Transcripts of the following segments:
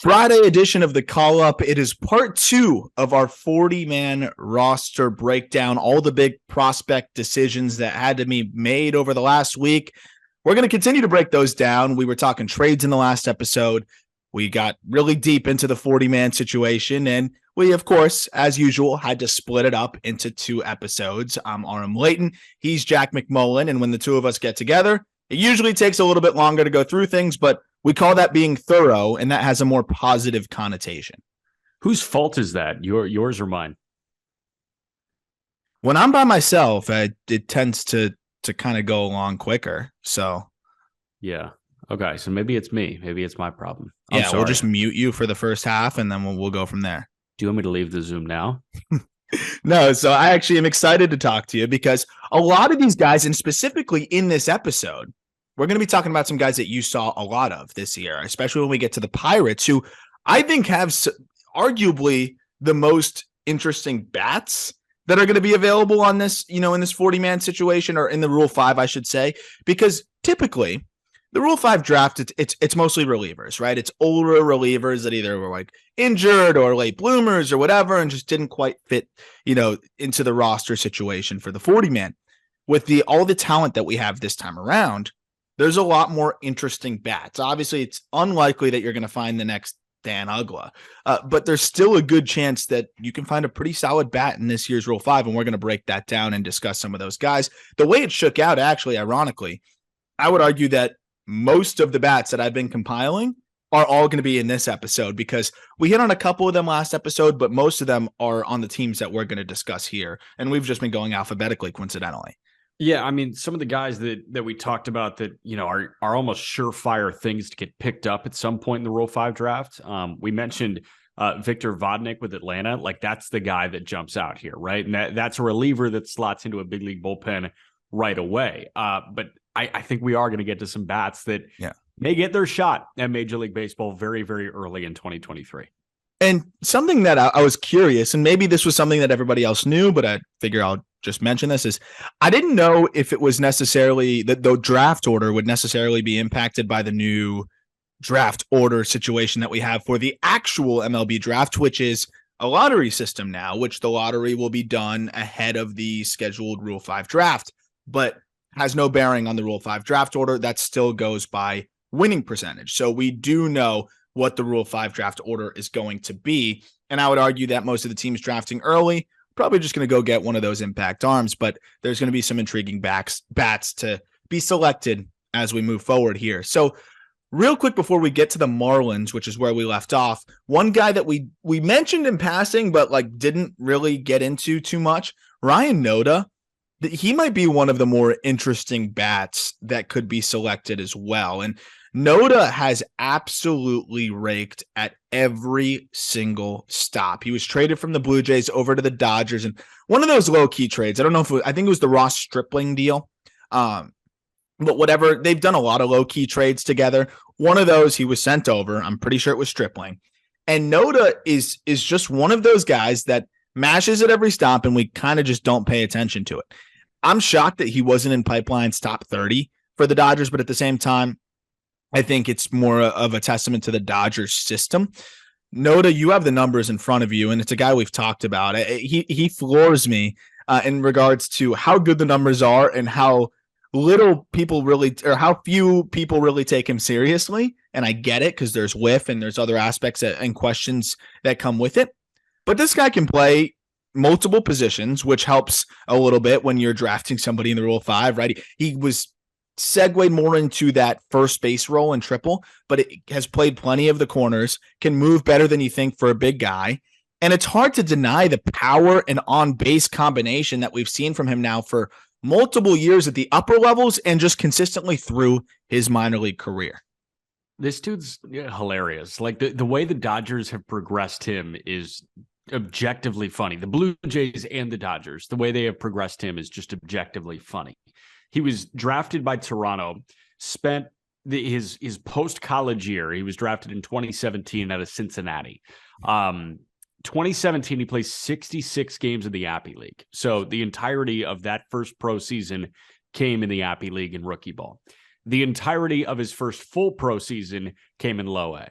Friday edition of the Call Up. It is part 2 of our 40-man roster breakdown, all the big prospect decisions that had to be made over the last week. We're going to continue to break those down. We were talking trades in the last episode. We got really deep into the 40-man situation, and we, of course, as usual, had to split it up into 2 episodes. I'm Aram Layton. He's Jack McMullen, and when the two of us get together, it usually takes a little bit longer to go through things, but we call that being thorough, and that has a more positive connotation. Whose fault is that? Yours or mine? When I'm by myself, it tends to kind of go along quicker. So, yeah. Okay. So maybe it's me. Maybe it's my problem. Yeah, we'll just mute you for the first half, and then we'll go from there. Do you want me to leave the Zoom now? No. So I actually am excited to talk to you because a lot of these guys, and specifically in this episode, we're going to be talking about some guys that you saw a lot of this year, especially when we get to the Pirates, who I think have arguably the most interesting bats that are going to be available on this, in this 40-man situation, or in the Rule 5, I should say, because typically the Rule 5 draft, it's mostly relievers, right? It's older relievers that either were like injured or late bloomers or whatever, and just didn't quite fit, into the roster situation for the 40-man. With all the talent that we have this time around, there's a lot more interesting bats. Obviously, it's unlikely that you're going to find the next Dan Uggla, but there's still a good chance that you can find a pretty solid bat in this year's Rule 5, and we're going to break that down and discuss some of those guys. The way it shook out, actually, ironically, I would argue that most of the bats that I've been compiling are all going to be in this episode because we hit on a couple of them last episode, but most of them are on the teams that we're going to discuss here, and we've just been going alphabetically, coincidentally. Yeah, I mean, some of the guys that we talked about that, are almost surefire things to get picked up at some point in the Rule 5 draft. We mentioned Victor Vodnik with Atlanta. Like, that's the guy that jumps out here, right? And that's a reliever that slots into a big league bullpen right away. But I think we are going to get to some bats that may get their shot at Major League Baseball very, very early in 2023. And something that I was curious, and maybe this was something that everybody else knew, but I figure I'll just mention this, is I didn't know if it was necessarily that the draft order would necessarily be impacted by the new draft order situation that we have for the actual MLB draft, which is a lottery system now, which the lottery will be done ahead of the scheduled Rule 5 draft, but has no bearing on the Rule 5 draft order. That still goes by winning percentage. So we do know what the Rule 5 draft order is going to be. And I would argue that most of the teams drafting early probably just going to go get one of those impact arms, but there's going to be some intriguing bats to be selected as we move forward here. So real quick before we get to the Marlins, which is where we left off, one guy that we mentioned in passing, but didn't really get into too much, Ryan Noda. He might be one of the more interesting bats that could be selected as well. And Noda has absolutely raked at every single stop. He was traded from the Blue Jays over to the Dodgers, and one of those low-key trades. I don't know if I think it was the Ross Stripling deal. But whatever, they've done a lot of low-key trades together. One of those, he was sent over. I'm pretty sure it was Stripling. And Noda is just one of those guys that mashes at every stop, and we kind of just don't pay attention to it. I'm shocked that he wasn't in Pipeline's top 30 for the Dodgers, but at the same time, I think it's more of a testament to the Dodgers system. Noda, you have the numbers in front of you, and it's a guy we've talked about. He floors me in regards to how good the numbers are and how little people really, or how few people really take him seriously. And I get it because there's whiff and there's other aspects and questions that come with it. But this guy can play multiple positions, which helps a little bit when you're drafting somebody in the Rule 5, right? He was segued more into that first base role in triple, but it has played plenty of the corners, can move better than you think for a big guy. And it's hard to deny the power and on-base combination that we've seen from him now for multiple years at the upper levels and just consistently through his minor league career. This dude's hilarious. Like the way the Dodgers have progressed him is objectively funny. The Blue Jays and the Dodgers, the way they have progressed him is just objectively funny. He was drafted by Toronto, spent his post-college year. He was drafted in 2017 out of Cincinnati. 2017, he played 66 games in the Appy League. So the entirety of that first pro season came in the Appy League in rookie ball. The entirety of his first full pro season came in low A.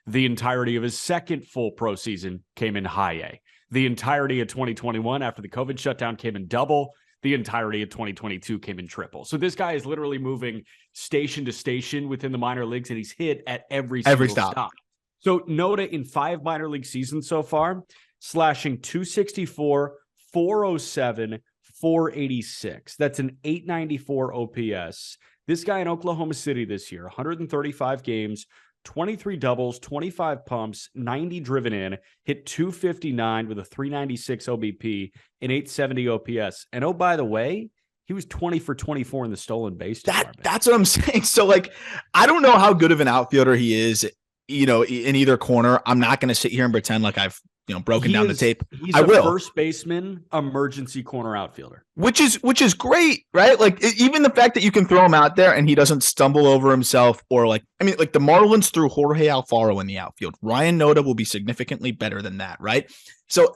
The entirety of his second full pro season came in high A. The entirety of 2021 after the COVID shutdown came in double. The entirety of 2022 came in triple. So this guy is literally moving station to station within the minor leagues, and he's hit at every stop. So Noda in 5 minor league seasons so far, slashing 264, 407, 486. That's an 894 OPS. This guy in Oklahoma City this year, 135 games, 23 doubles, 25 pumps, 90 driven in, hit 259 with a 396 OBP, and 870 OPS. And oh, by the way, he was 20 for 24 in the stolen base department. That's what I'm saying. So, like, I don't know how good of an outfielder he is, in either corner. I'm not going to sit here and pretend like I've, broken down the tape. He's a first baseman, emergency corner outfielder. Which is great, right? Like, even the fact that you can throw him out there and he doesn't stumble over himself, or like the Marlins threw Jorge Alfaro in the outfield. Ryan Noda will be significantly better than that, right? So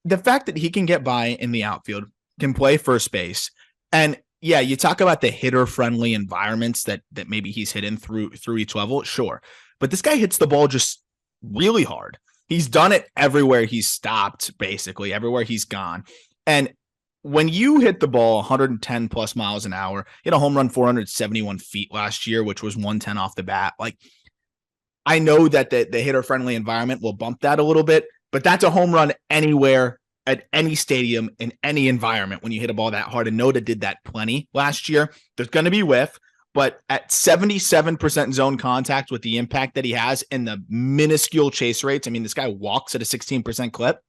the fact that he can get by in the outfield, can play first base, and yeah, you talk about the hitter-friendly environments that maybe he's hitting through each level, sure. But this guy hits the ball just really hard. He's done it everywhere he's stopped, basically, everywhere he's gone. And when you hit the ball 110 plus miles an hour, hit a home run 471 feet last year, which was 110 off the bat. Like, I know that the hitter-friendly environment will bump that a little bit, but that's a home run anywhere, at any stadium, in any environment when you hit a ball that hard. And Noda did that plenty last year. There's going to be whiff. But at 77% zone contact with the impact that he has and the minuscule chase rates, I mean, this guy walks at a 16% clip.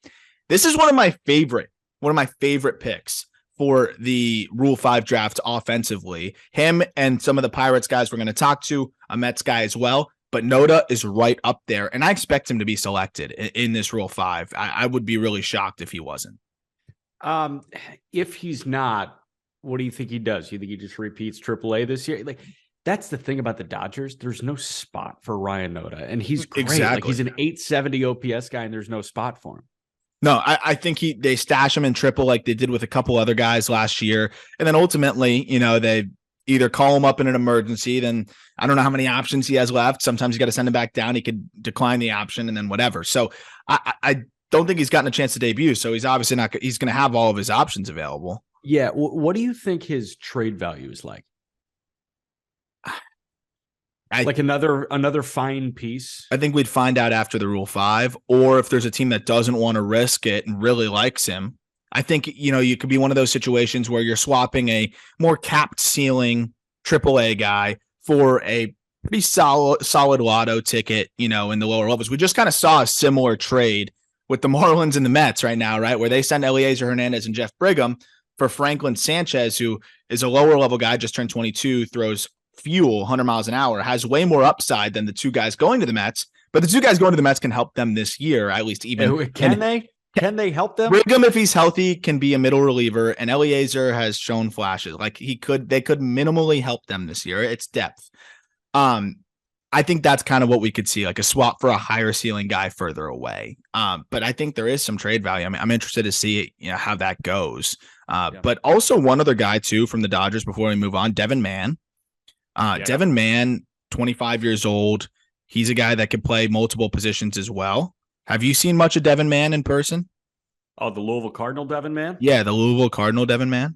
This is one of my favorite picks for the Rule 5 draft offensively. Him and some of the Pirates guys we're going to talk to, a Mets guy as well. But Noda is right up there, and I expect him to be selected in this Rule 5. I would be really shocked if he wasn't. If he's not, what do you think he does? You think he just repeats AAA this year? Like, that's the thing about the Dodgers. There's no spot for Ryan Noda, and he's great. Exactly. Like, he's an 870 OPS guy, and there's no spot for him. No, I think they stash him in triple like they did with a couple other guys last year, and then ultimately, they either call him up in an emergency. Then I don't know how many options he has left. Sometimes you got to send him back down. He could decline the option, and then whatever. So I don't think he's gotten a chance to debut. So he's obviously not. He's going to have all of his options available. Yeah. What do you think his trade value is like? Like another fine piece? I think we'd find out after the Rule 5, or if there's a team that doesn't want to risk it and really likes him. I think, you could be one of those situations where you're swapping a more capped ceiling AAA guy for a pretty solid lotto ticket, in the lower levels. We just kind of saw a similar trade with the Marlins and the Mets right now, right? Where they send Eliezer Hernandez and Jeff Brigham for Franklin Sanchez, who is a lower level guy, just turned 22, throws fuel 100 miles an hour, has way more upside than the two guys going to the Mets. But the two guys going to the Mets can help them this year, at least. Even can they? Can they help them? Brigham, if he's healthy, can be a middle reliever, and Eliezer has shown flashes. Like they could minimally help them this year. It's depth. I think that's kind of what we could see, like a swap for a higher ceiling guy further away. But I think there is some trade value. I mean, I'm interested to see how that goes. But also one other guy too from the Dodgers before we move on, Devin Mann. Devin Mann, 25 years old. He's a guy that could play multiple positions as well. Have you seen much of Devin Mann in person? Oh, the Louisville Cardinal Devin Mann? Yeah, the Louisville Cardinal Devin Mann.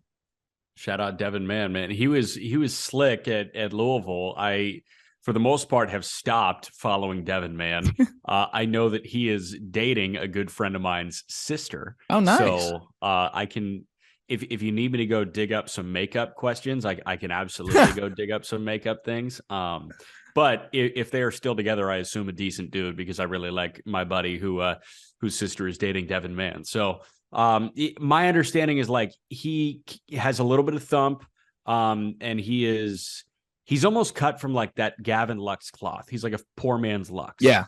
Shout out Devin Mann, man. He was slick at Louisville. I, for the most part, have stopped following Devin Mann. I know that he is dating a good friend of mine's sister. Oh, nice. So I can, if you need me to go dig up some makeup questions, I can absolutely go dig up some makeup things. But if they are still together, I assume a decent dude, because I really like my buddy whose sister is dating Devin Mann. So my understanding is like he has a little bit of thump, and he's almost cut from like that Gavin Lux cloth. He's like a poor man's Lux. Yeah,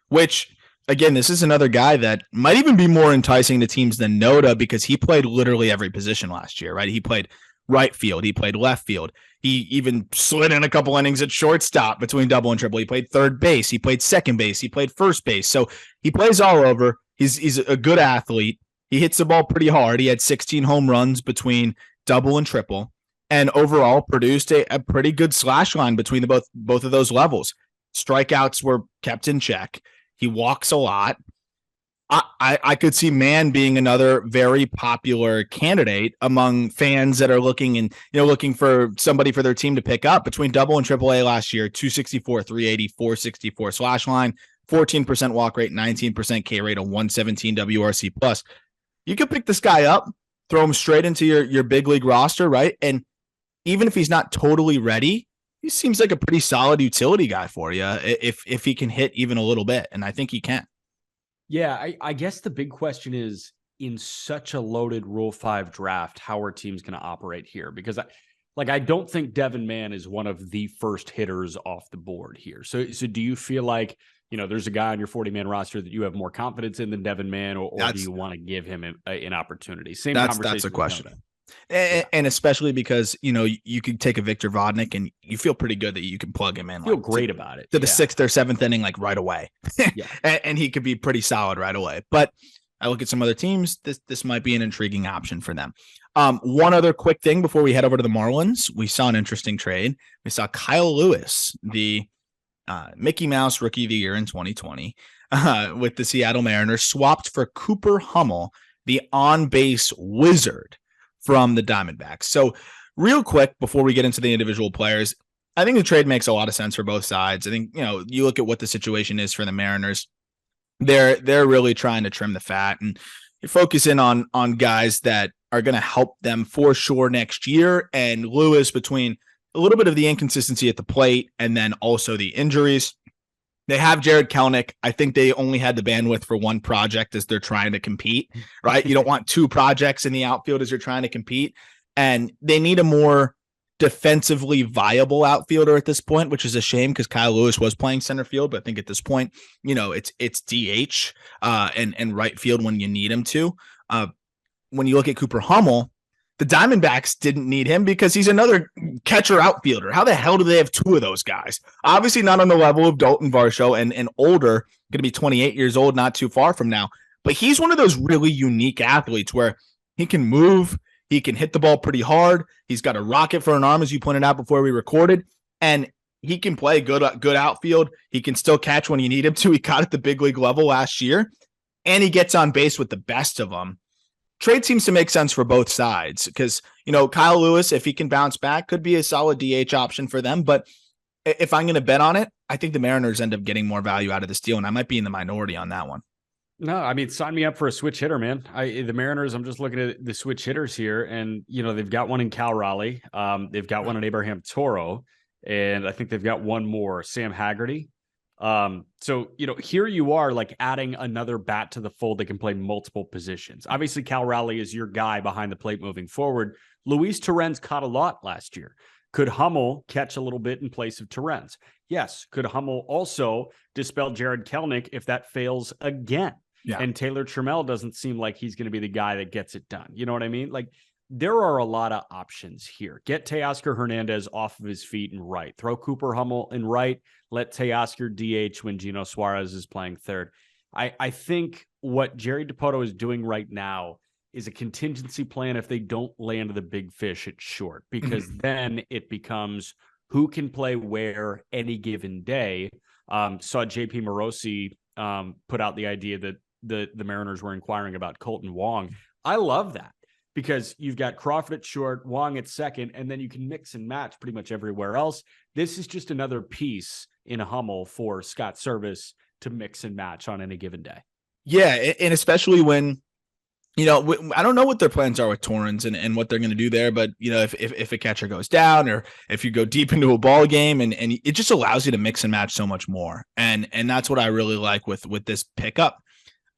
which again, this is another guy that might even be more enticing to teams than Noda, because he played literally every position last year, right? He played right field. He played left field. He even slid in a couple innings at shortstop between double and triple. He played third base. He played second base. He played first base. So he plays all over. He's a good athlete. He hits the ball pretty hard. He had 16 home runs between double and triple, and overall produced a pretty good slash line between both of those levels. Strikeouts were kept in check. He walks a lot. I could see Mann being another very popular candidate among fans that are looking for somebody for their team to pick up. Between double and triple A last year, 264, 380, 464 slash line, 14% walk rate, 19% K rate, a 117 WRC plus. You could pick this guy up, throw him straight into your big league roster, right? And even if he's not totally ready, he seems like a pretty solid utility guy for you if he can hit even a little bit, and I think he can. Yeah, I guess the big question is, in such a loaded Rule 5 draft, how are teams going to operate here? Because I don't think Devin Mann is one of the first hitters off the board here. So do you feel like, there's a guy on your 40-man roster that you have more confidence in than Devin Mann, or do you want to give him an opportunity? That's a question. And especially because, you could take a Victor Vodnik and you feel pretty good that you can plug him in. Feel great about it. To the sixth or seventh inning, like right away. Yeah. and he could be pretty solid right away. But I look at some other teams, this might be an intriguing option for them. One other quick thing before we head over to the Marlins. We saw an interesting trade. We saw Kyle Lewis, the Mickey Mouse Rookie of the Year in 2020 with the Seattle Mariners, swapped for Cooper Hummel, the on-base wizard from the Diamondbacks. So real quick, before we get into the individual players, I think the trade makes a lot of sense for both sides. I think, you look at what the situation is for the Mariners. They're really trying to trim the fat and focus in on guys that are going to help them for sure next year. And Lewis, between a little bit of the inconsistency at the plate and then also the injuries, they have Jared Kelenic. I think they only had the bandwidth for one project as they're trying to compete, right? You don't want two projects in the outfield as you're trying to compete. And they need a more defensively viable outfielder at this point, which is a shame because Kyle Lewis was playing center field. But I think at this point, it's DH and right field when you need him to. When you look at Cooper Hummel, the Diamondbacks didn't need him because he's another catcher outfielder. How the hell do they have two of those guys? Obviously not on the level of Dalton Varsho and older, going to be 28 years old, not too far from now. But he's one of those really unique athletes where he can move, he can hit the ball pretty hard. He's got a rocket for an arm, as you pointed out before we recorded, and he can play good outfield. He can still catch when you need him to. He caught at the big league level last year, and he gets on base with the best of them. Trade seems to make sense for both sides because, Kyle Lewis, if he can bounce back, could be a solid DH option for them. But if I'm going to bet on it, I think the Mariners end up getting more value out of this deal, and I might be in the minority on that one. No, I mean, sign me up for a switch hitter, man. The Mariners, I'm just looking at the switch hitters here, and, they've got one in Cal Raleigh. They've got one in Abraham Toro, and I think they've got one more, Sam Haggerty. So, here you are like adding another bat to the fold that can play multiple positions. Obviously, Cal Raleigh is your guy behind the plate moving forward. Luis Torrens caught a lot last year. Could Hummel catch a little bit in place of Torrens? Yes. Could Hummel also dispel Jared Kelenic if that fails again? Yeah. And Taylor Trammell doesn't seem like he's going to be the guy that gets it done. You know what I mean? Like, there are a lot of options here. Get Teoscar Hernandez off of his feet and right. Throw Cooper Hummel in right. Let Teoscar DH when Gino Suarez is playing third. I think what Jerry Dipoto is doing right now is a contingency plan if they don't land the big fish at short, because then it becomes who can play where any given day. Saw JP Morosi put out the idea that the Mariners were inquiring about Colton Wong. I love that, because you've got Crawford at short, Wong at second, and then you can mix and match pretty much everywhere else. This is just another piece in a Hummel for Scott Service to mix and match on any given day. Yeah, and especially when, I don't know what their plans are with Torrens and what they're going to do there, but, if a catcher goes down or if you go deep into a ball game, and it just allows you to mix and match so much more. And that's what I really like with this pickup.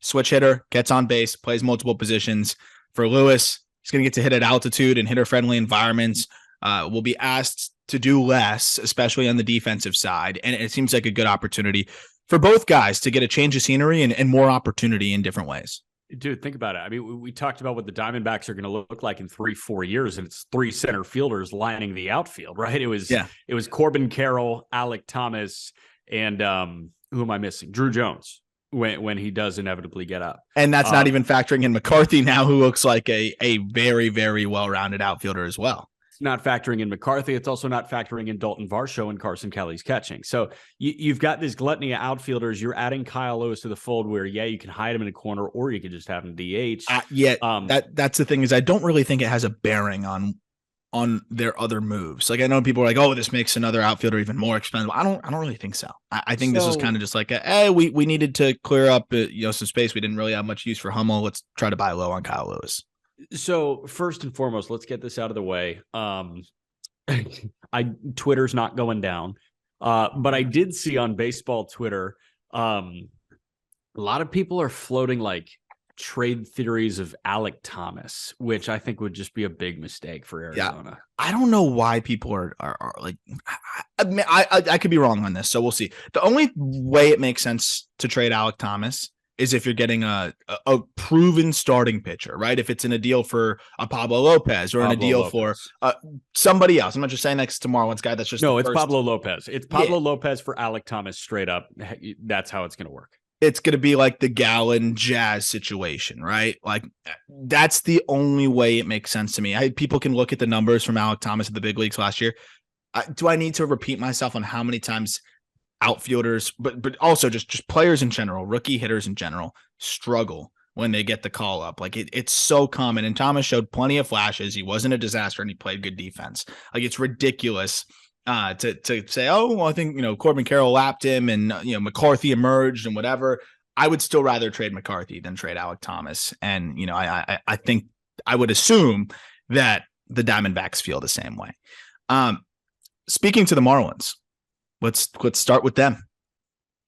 Switch hitter, gets on base, plays multiple positions. For Lewis, he's going to get to hit at altitude and hitter-friendly environments. Will be asked to do less, especially on the defensive side. And it seems like a good opportunity for both guys to get a change of scenery and more opportunity in different ways. Dude, think about it. I mean, we talked about what the Diamondbacks are going to look like in 3-4 years, and it's three center fielders lining the outfield, right? It was Corbin Carroll, Alec Thomas, and who am I missing? Drew Jones. When he does inevitably get up. And that's not even factoring in McCarthy now, who looks like a very, very well-rounded outfielder as well. It's not factoring in McCarthy. It's also not factoring in Dalton Varsho and Carson Kelly's catching. So you've got this gluttony of outfilders. You're adding Kyle Lewis to the fold where, yeah, you can hide him in a corner or you can just have him DH. That's the thing is I don't really think it has a bearing on their other moves. Like I know people are like, oh, this makes another outfielder even more expensive. I don't really think so. I think this was kind of just like, hey, we needed to clear up some space. We didn't really have much use for Hummel. Let's try to buy low on Kyle Lewis. So first and foremost, let's get this out of the way. Twitter's not going down. But I did see on baseball Twitter, a lot of people are floating like trade theories of Alek Thomas, which I think would just be a big mistake for Arizona. Yeah. I don't know why people are like, I could be wrong on this. So we'll see. The only way it makes sense to trade Alek Thomas is if you're getting a proven starting pitcher, right? If it's in a deal for a Pablo Lopez or in a deal for somebody else. I'm not just saying next to Marlins guy. That's just it's Pablo Lopez. It's Pablo Lopez for Alek Thomas straight up. That's how it's going to work. It's going to be like the Gallen Jazz situation, right? Like that's the only way it makes sense to me. People can look at the numbers from Alek Thomas at the big leagues last year. Do I need to repeat myself on how many times outfielders, but also just players in general, rookie hitters in general, struggle when they get the call up? Like it's so common. And Thomas showed plenty of flashes. He wasn't a disaster and he played good defense. Like it's ridiculous to say, oh, well, I think, Corbin Carroll lapped him and, McCarthy emerged and whatever. I would still rather trade McCarthy than trade Alek Thomas. And, I think I would assume that the Diamondbacks feel the same way. Speaking to the Marlins, let's start with them.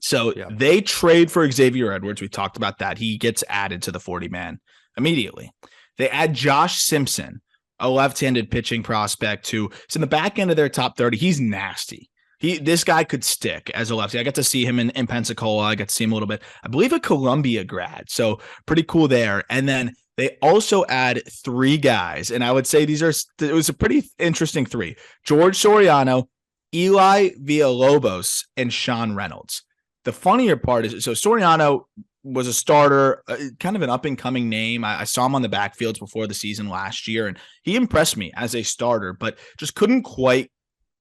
So they trade for Xavier Edwards. We talked about that. He gets added to the 40-man immediately. They add Josh Simpson, a left-handed pitching prospect who is in the back end of their top 30. He's nasty. This guy could stick as a lefty. I got to see him in Pensacola. I got to see him a little bit. I believe a Columbia grad. So pretty cool there. And then they also add 3 guys. And I would say it was a pretty interesting 3. George Soriano, Eli Villalobos, and Sean Reynolds. The funnier part is, so Soriano was a starter, kind of an up-and-coming name. I saw him on the backfields before the season last year, and he impressed me as a starter, but just couldn't quite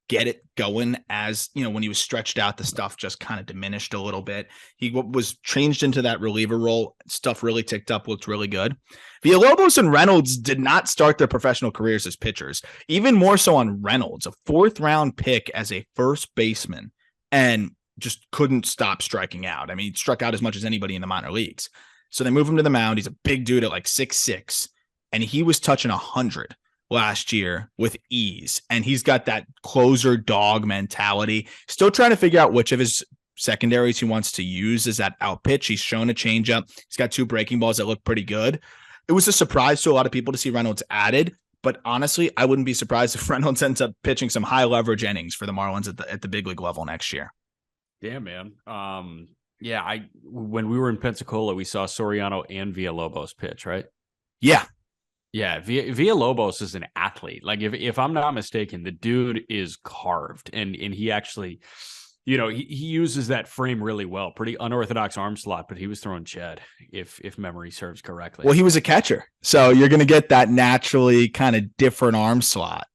get it going as, when he was stretched out, the stuff just kind of diminished a little bit. He was changed into that reliever role. Stuff really ticked up, looked really good. Villalobos and Reynolds did not start their professional careers as pitchers, even more so on Reynolds, a 4th-round pick as a first baseman, and just couldn't stop striking out. I mean, he struck out as much as anybody in the minor leagues. So they move him to the mound. He's a big dude at like 6'6", and he was touching 100 last year with ease. And he's got that closer dog mentality. Still trying to figure out which of his secondaries he wants to use as that out pitch. He's shown a changeup. He's got 2 breaking balls that look pretty good. It was a surprise to a lot of people to see Reynolds added, but honestly, I wouldn't be surprised if Reynolds ends up pitching some high leverage innings for the Marlins at the big league level next year. Yeah, man. When we were in Pensacola, we saw Soriano and Villalobos pitch, right? Yeah. Yeah, Villalobos is an athlete. Like if I'm not mistaken, the dude is carved, and he actually, he uses that frame really well. Pretty unorthodox arm slot, but he was throwing Ched, if memory serves correctly. Well, he was a catcher, so you're going to get that naturally kind of different arm slot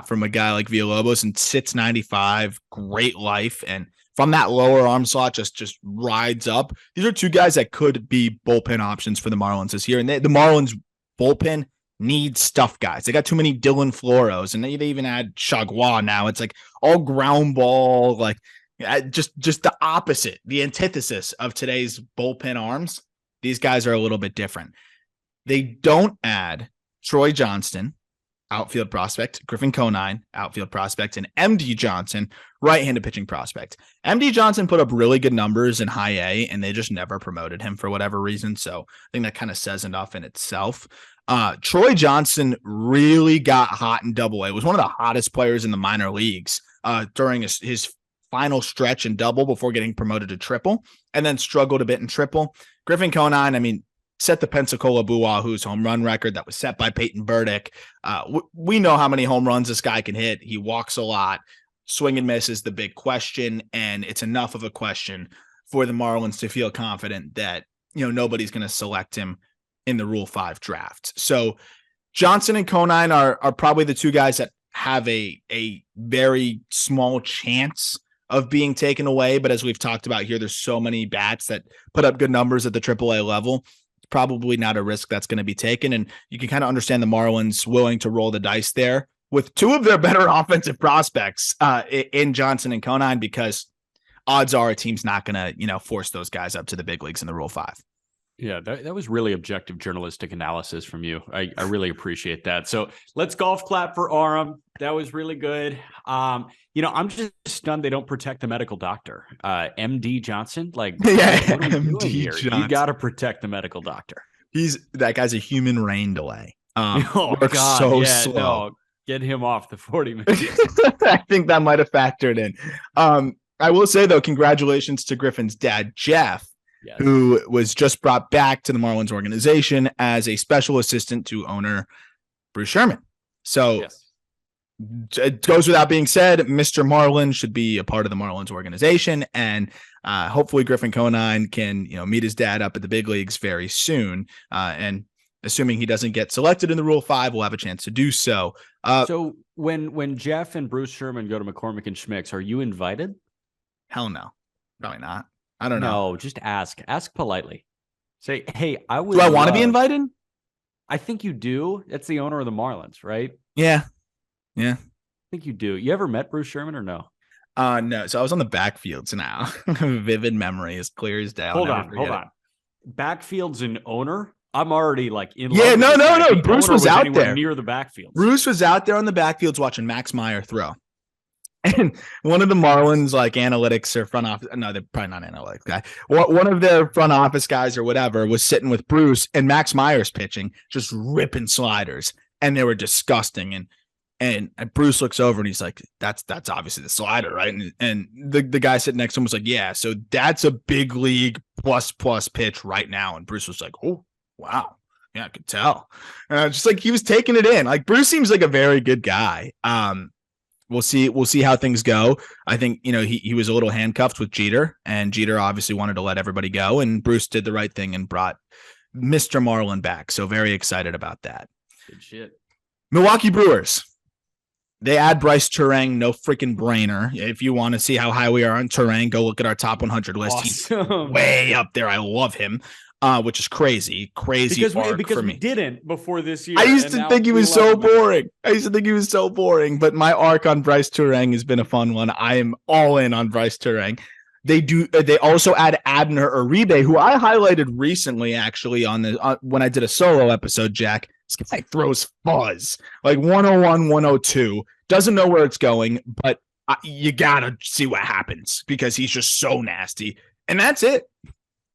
from a guy like Villalobos, and sits 95, great life, and from that lower arm slot, just rides up. These are 2 guys that could be bullpen options for the Marlins this year, and the Marlins bullpen needs stuff guys. They got too many Dylan Floros, and they even add Chagua now. It's like all ground ball, like just the opposite, the antithesis of today's bullpen arms. These guys are a little bit different. They don't add Troy Johnston, outfield prospect, Griffin Conine, outfield prospect, and MD Johnson, right-handed pitching prospect. MD Johnson put up really good numbers in high A, and they just never promoted him for whatever reason. So I think that kind of says enough in itself. Troy Johnson really got hot in Double A. Was one of the hottest players in the minor leagues during his final stretch in Double before getting promoted to Triple, and then struggled a bit in Triple. Griffin Conine, set the Pensacola Boo Wahoo's home run record that was set by Peyton Burdick. We know how many home runs this guy can hit. He walks a lot. Swing and miss is the big question, and it's enough of a question for the Marlins to feel confident that nobody's going to select him in the Rule 5 draft. So Johnson and Conine are probably the 2 guys that have a very small chance of being taken away. But as we've talked about here, there's so many bats that put up good numbers at the AAA level. It's probably not a risk that's going to be taken. And you can kind of understand the Marlins willing to roll the dice there with two of their better offensive prospects in Johnson and Conine, because odds are a team's not going to, force those guys up to the big leagues in the Rule 5. Yeah, that was really objective journalistic analysis from you. I really appreciate that. So let's golf clap for Aram. That was really good. I'm just stunned they don't protect the medical doctor. MD Johnson, like, yeah, what are we doing here? Johnson. You got to protect the medical doctor. That guy's a human rain delay. Works so slow. No, get him off the 40 minutes. I think that might have factored in. I will say, though, congratulations to Griffin's dad, Jeff, yes, who was just brought back to the Marlins organization as a special assistant to owner Bruce Sherman. So yes, it goes without being said, Mr. Marlin should be a part of the Marlins organization, and hopefully Griffin Conine can meet his dad up at the big leagues very soon. And assuming he doesn't get selected in the Rule 5, we'll have a chance to do so. So when Jeff and Bruce Sherman go to McCormick and Schmick's, are you invited? Hell no, probably not. I don't know. No, just ask politely. Say, hey, I would. Do I want to be invited? I think you do. That's the owner of the Marlins, right? Yeah. I think you do. You ever met Bruce Sherman or no? No. So I was on the backfields now. Vivid memory, as clear as day. Hold on. Backfields and owner? I'm already like in love. Yeah, no. Bruce was out there near the backfields. Bruce was out there on the backfields watching Max Meyer throw. And one of the Marlins, like analytics or front office, no, they're probably not analytics guy. One of their front office guys or whatever was sitting with Bruce, and Max Meyer's pitching, just ripping sliders, and they were disgusting. And Bruce looks over and he's like, "That's obviously the slider, right?" And the guy sitting next to him was like, "Yeah, so that's a big league plus pitch right now." And Bruce was like, "Oh, wow, yeah, I could tell." Just like he was taking it in. Like Bruce seems like a very good guy. We'll see how things go. I think, he was a little handcuffed with Jeter, and Jeter obviously wanted to let everybody go, and Bruce did the right thing and brought Mr. Marlin back. So very excited about that. Good shit. Milwaukee Brewers. They add Bryce Turang, no freaking brainer. If you want to see how high we are on Turang, go look at our top 100 list. Awesome. He's way up there. I love him. Which is crazy because for me. We didn't before this year. I used to think he was so boring. But my arc on Bryce Turang has been a fun one. I am all in on Bryce Turang. They also add Abner Uribe, who I highlighted recently, actually, when I did a solo episode, Jack. This guy throws fuzz, like 101, 102. Doesn't know where it's going, but you gotta see what happens because he's just so nasty. And that's it.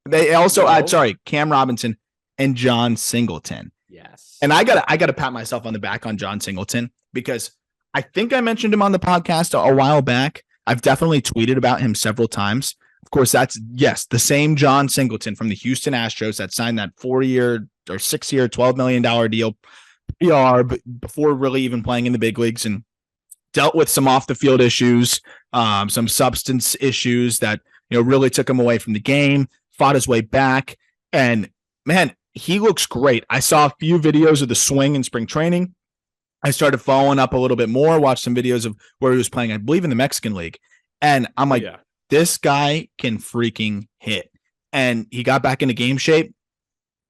They also add, Cam Robinson and John Singleton. Yes. And I gotta pat myself on the back on John Singleton, because I think I mentioned him on the podcast a while back. I've definitely tweeted about him several times. Of course, that's, yes, the same John Singleton from the Houston Astros that signed that 4-year or 6-year, $12 million deal PR before really even playing in the big leagues, and dealt with some off the field issues, some substance issues that, really took him away from the game. Fought his way back, and man, he looks great. I saw a few videos of the swing in spring training. I started following up a little bit more, watched some videos of where he was playing, I believe in the Mexican League. And I'm like, This guy can freaking hit. And he got back into game shape,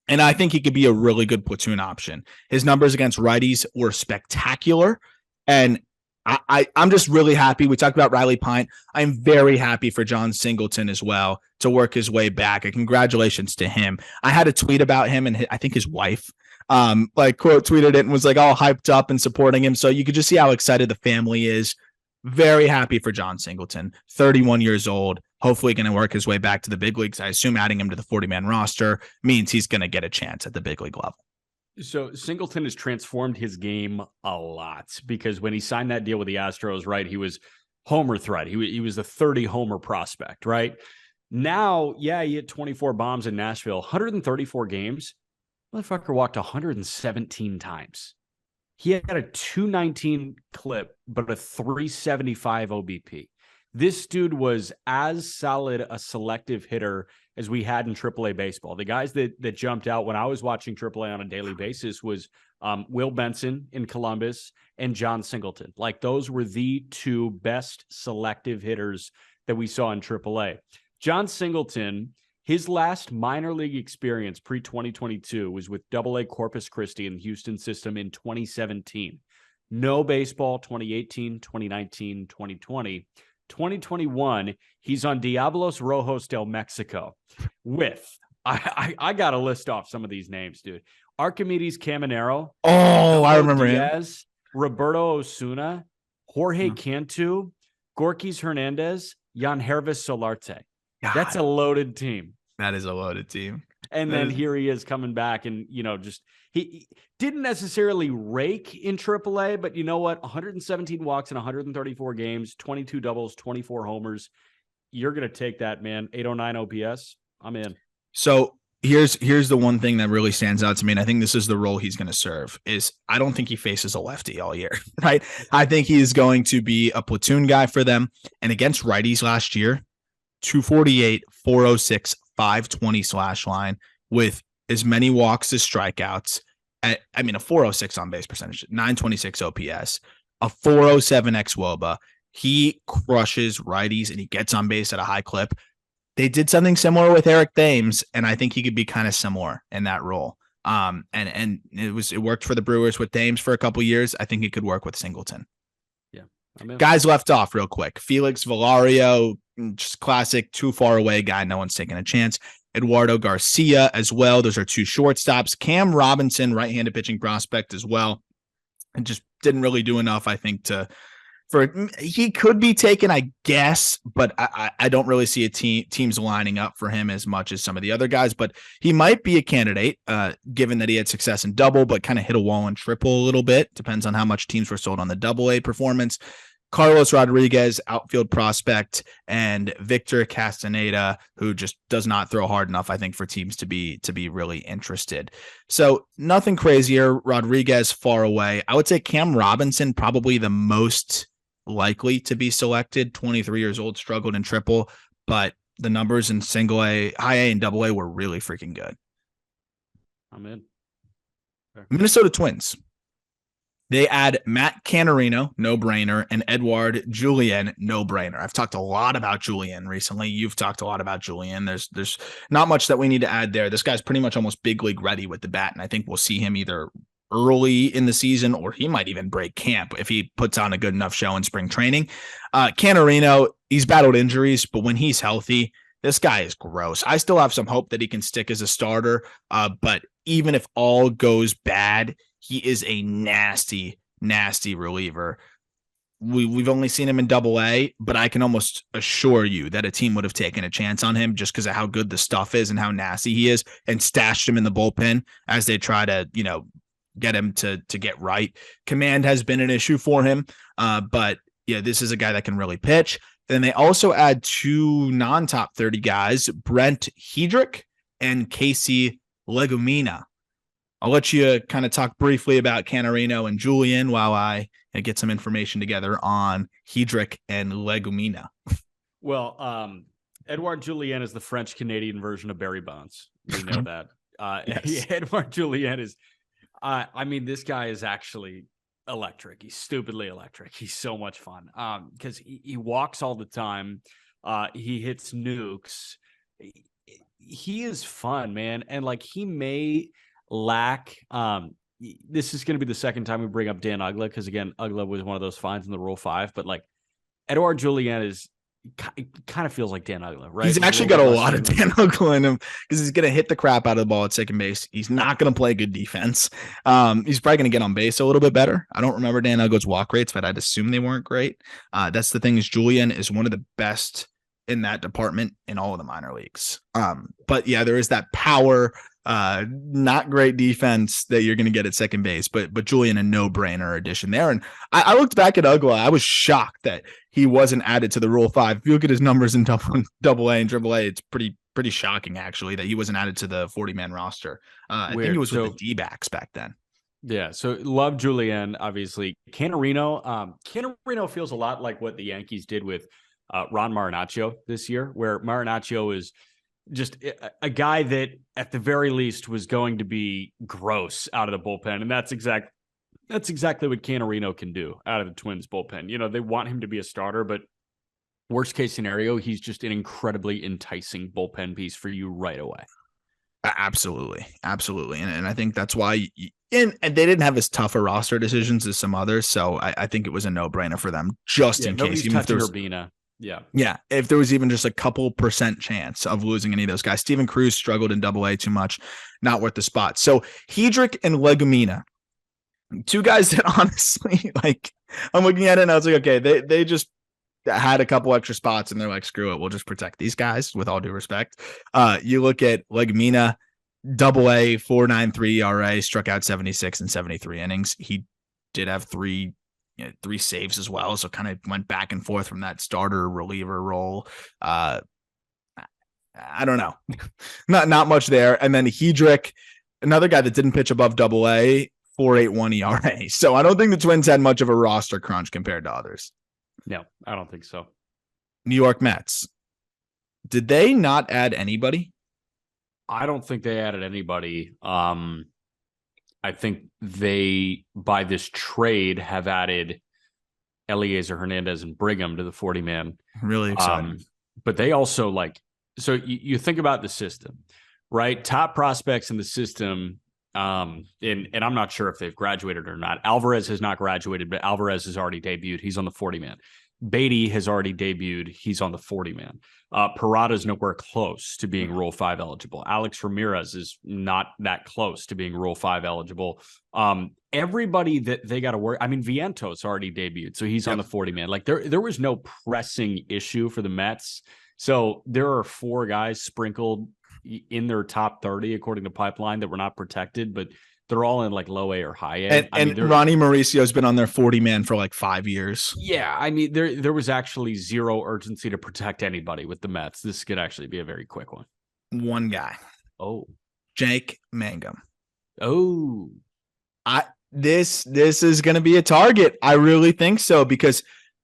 and I think he could be a really good platoon option. His numbers against righties were spectacular, and I'm just really happy. We talked about Riley Pint. I'm very happy for John Singleton as well to work his way back. And congratulations to him. I had a tweet about him, and I think his wife quote tweeted it and was like all hyped up and supporting him. So you could just see how excited the family is. Very happy for John Singleton, 31 years old, hopefully going to work his way back to the big leagues. I assume adding him to the 40-man roster means he's going to get a chance at the big league level. So Singleton has transformed his game a lot, because when he signed that deal with the Astros, right, he was homer threat. He was the 30 homer prospect, right? Now, he had 24 bombs in Nashville, 134 games. Motherfucker walked 117 times. He had a 219 clip, but a 375 OBP. This dude was as solid a selective hitter as we had in AAA baseball. The guys that jumped out when I was watching AAA on a daily basis was Will Benson in Columbus and John Singleton. Like those were the two best selective hitters that we saw in AAA. John Singleton, his last minor league experience pre-2022 was with AA Corpus Christi in the Houston system in 2017. No baseball, 2018, 2019, 2020. 2021, he's on Diablos Rojos del Mexico with, I got to list off some of these names, dude. Archimedes Caminero. Oh, I remember Diaz, him. Roberto Osuna, Jorge Cantu, Gorkis Hernandez, Jan Hervis Solarte. God, That's a loaded team. that is a loaded team. And then here he is coming back and, just he didn't necessarily rake in AAA, but you know what? 117 walks in 134 games, 22 doubles, 24 homers. You're going to take that, man. 809 OPS. I'm in. So here's the one thing that really stands out to me, and I think this is the role he's going to serve, is I don't think he faces a lefty all year, right? I think he is going to be a platoon guy for them. And against righties last year, 248, 406, 520 slash line with as many walks as strikeouts. A 406 on base percentage, 926 OPS, a 407 xWOBA. He crushes righties and he gets on base at a high clip. They did something similar with Eric Thames, and I think he could be kind of similar in that role. And it worked for the Brewers with Thames for a couple years. I think it could work with Singleton. Yeah. Guys left off real quick. Felix Valario, just classic, too far away guy. No one's taking a chance. Eduardo Garcia as well. Those are two shortstops. Cam Robinson, right-handed pitching prospect as well. And just didn't really do enough, I think, he could be taken, I guess, but I don't really see teams lining up for him as much as some of the other guys, but he might be a candidate, given that he had success in double, but kind of hit a wall in triple a little bit. Depends on how much teams were sold on the AA performance. Carlos Rodriguez, outfield prospect, and Victor Castaneda, who just does not throw hard enough, I think, for teams to be really interested. So nothing crazier. Rodriguez far away. I would say Cam Robinson probably the most likely to be selected. 23 years old, struggled in triple, but the numbers in single A, high A, and double A were really freaking good. I'm in. Fair. Minnesota Twins. They add Matt Canarino, no-brainer, and Edouard Julien, no-brainer. I've talked a lot about Julien recently. You've talked a lot about Julien. There's not much that we need to add there. This guy's pretty much almost big league ready with the bat, and I think we'll see him either early in the season or he might even break camp if he puts on a good enough show in spring training. Canarino, he's battled injuries, but when he's healthy, this guy is gross. I still have some hope that he can stick as a starter, but even if all goes bad, he is a nasty, nasty reliever. We've only seen him in double A, but I can almost assure you that a team would have taken a chance on him just because of how good the stuff is and how nasty he is and stashed him in the bullpen as they try to, get him to get right. Command has been an issue for him, but yeah, this is a guy that can really pitch. Then they also add two non-top 30 guys, Brent Hedrick and Casey Legumina. I'll let you kind of talk briefly about Canarino and Julien while I get some information together on Hedrick and Legumina. Well, Edouard Julien is the French-Canadian version of Barry Bonds. We know that. Yes. Edouard Julien is, this guy is actually electric. He's stupidly electric. He's so much fun because he walks all the time. He hits nukes. He is fun, man. And he may lack this is going to be the second time we bring up Dan Uggla because again Uggla was one of those finds in the Rule 5, but Edouard Julien is kind of feels like Dan Uggla, right? He's actually got a lot of Dan Uggla in him because he's going to hit the crap out of the ball at second base. He's not going to play good defense. He's probably going to get on base a little bit better. I don't remember Dan Uggla's walk rates, but I'd assume they weren't great. That's the thing is Julien is one of the best in that department in all of the minor leagues. But yeah, there is that power, not great defense that you're going to get at second base, but Julien, a no-brainer addition there. And I looked back at Uggla. I was shocked that he wasn't added to the Rule 5. If you look at his numbers in double A and triple A, it's pretty shocking actually that he wasn't added to the 40-man roster. I think he was with the D-backs back then. Yeah, so love Julien, obviously. Canarino feels a lot like what the Yankees did with Ron Marinaccio this year, where Marinaccio is just a guy that at the very least was going to be gross out of the bullpen. And that's exactly what Canarino can do out of the Twins bullpen. You know, they want him to be a starter, but worst case scenario, he's just an incredibly enticing bullpen piece for you right away. Absolutely. Absolutely. And I think that's why, and they didn't have as tough a roster decisions as some others. So I think it was a no-brainer for them just in case. Even if there was, Urbina. Yeah. Yeah. If there was even just a couple % chance of losing any of those guys. Steven Cruz struggled in Double-A too much, not worth the spot. So Hedrick and Legumina, two guys that honestly, like, I'm looking at it and I was like, okay, they just had a couple extra spots and they're like, screw it, we'll just protect these guys with all due respect. You look at Legumina, Double-A, 4.93 ERA, struck out 76 and 73 innings. He did have three saves as well, so kind of went back and forth from that starter reliever role. I don't know. not much there. And then Hedrick, another guy that didn't pitch above Double-A, 4.81 ERA. So I don't think the Twins had much of a roster crunch compared to others. No, I don't think so. New York Mets. Did they not add anybody? I don't think they added anybody. I think they, by this trade, have added Eliezer Hernandez and Brigham to the 40-man. Really exciting. But they also so you think about the system, right? Top prospects in the system, and I'm not sure if they've graduated or not. Alvarez has not graduated, but Alvarez has already debuted. He's on the 40-man. Beatty has already debuted. He's on the 40-man. Parada's nowhere close to being Rule 5 eligible. Alex Ramirez is not that close to being Rule 5 eligible. Everybody that they got to work. I mean, Vientos already debuted, so he's on the 40-man. Like there was no pressing issue for the Mets. So there are 4 guys sprinkled in their top 30 according to Pipeline that were not protected, but they're all in like low A or high A. And Ronnie Mauricio's been on their 40-man for like 5 years. Yeah, I mean, there was actually zero urgency to protect anybody with the Mets. This could actually be a very quick one. One guy. Oh. Jake Mangum. Oh. This is going to be a target. I really think so, because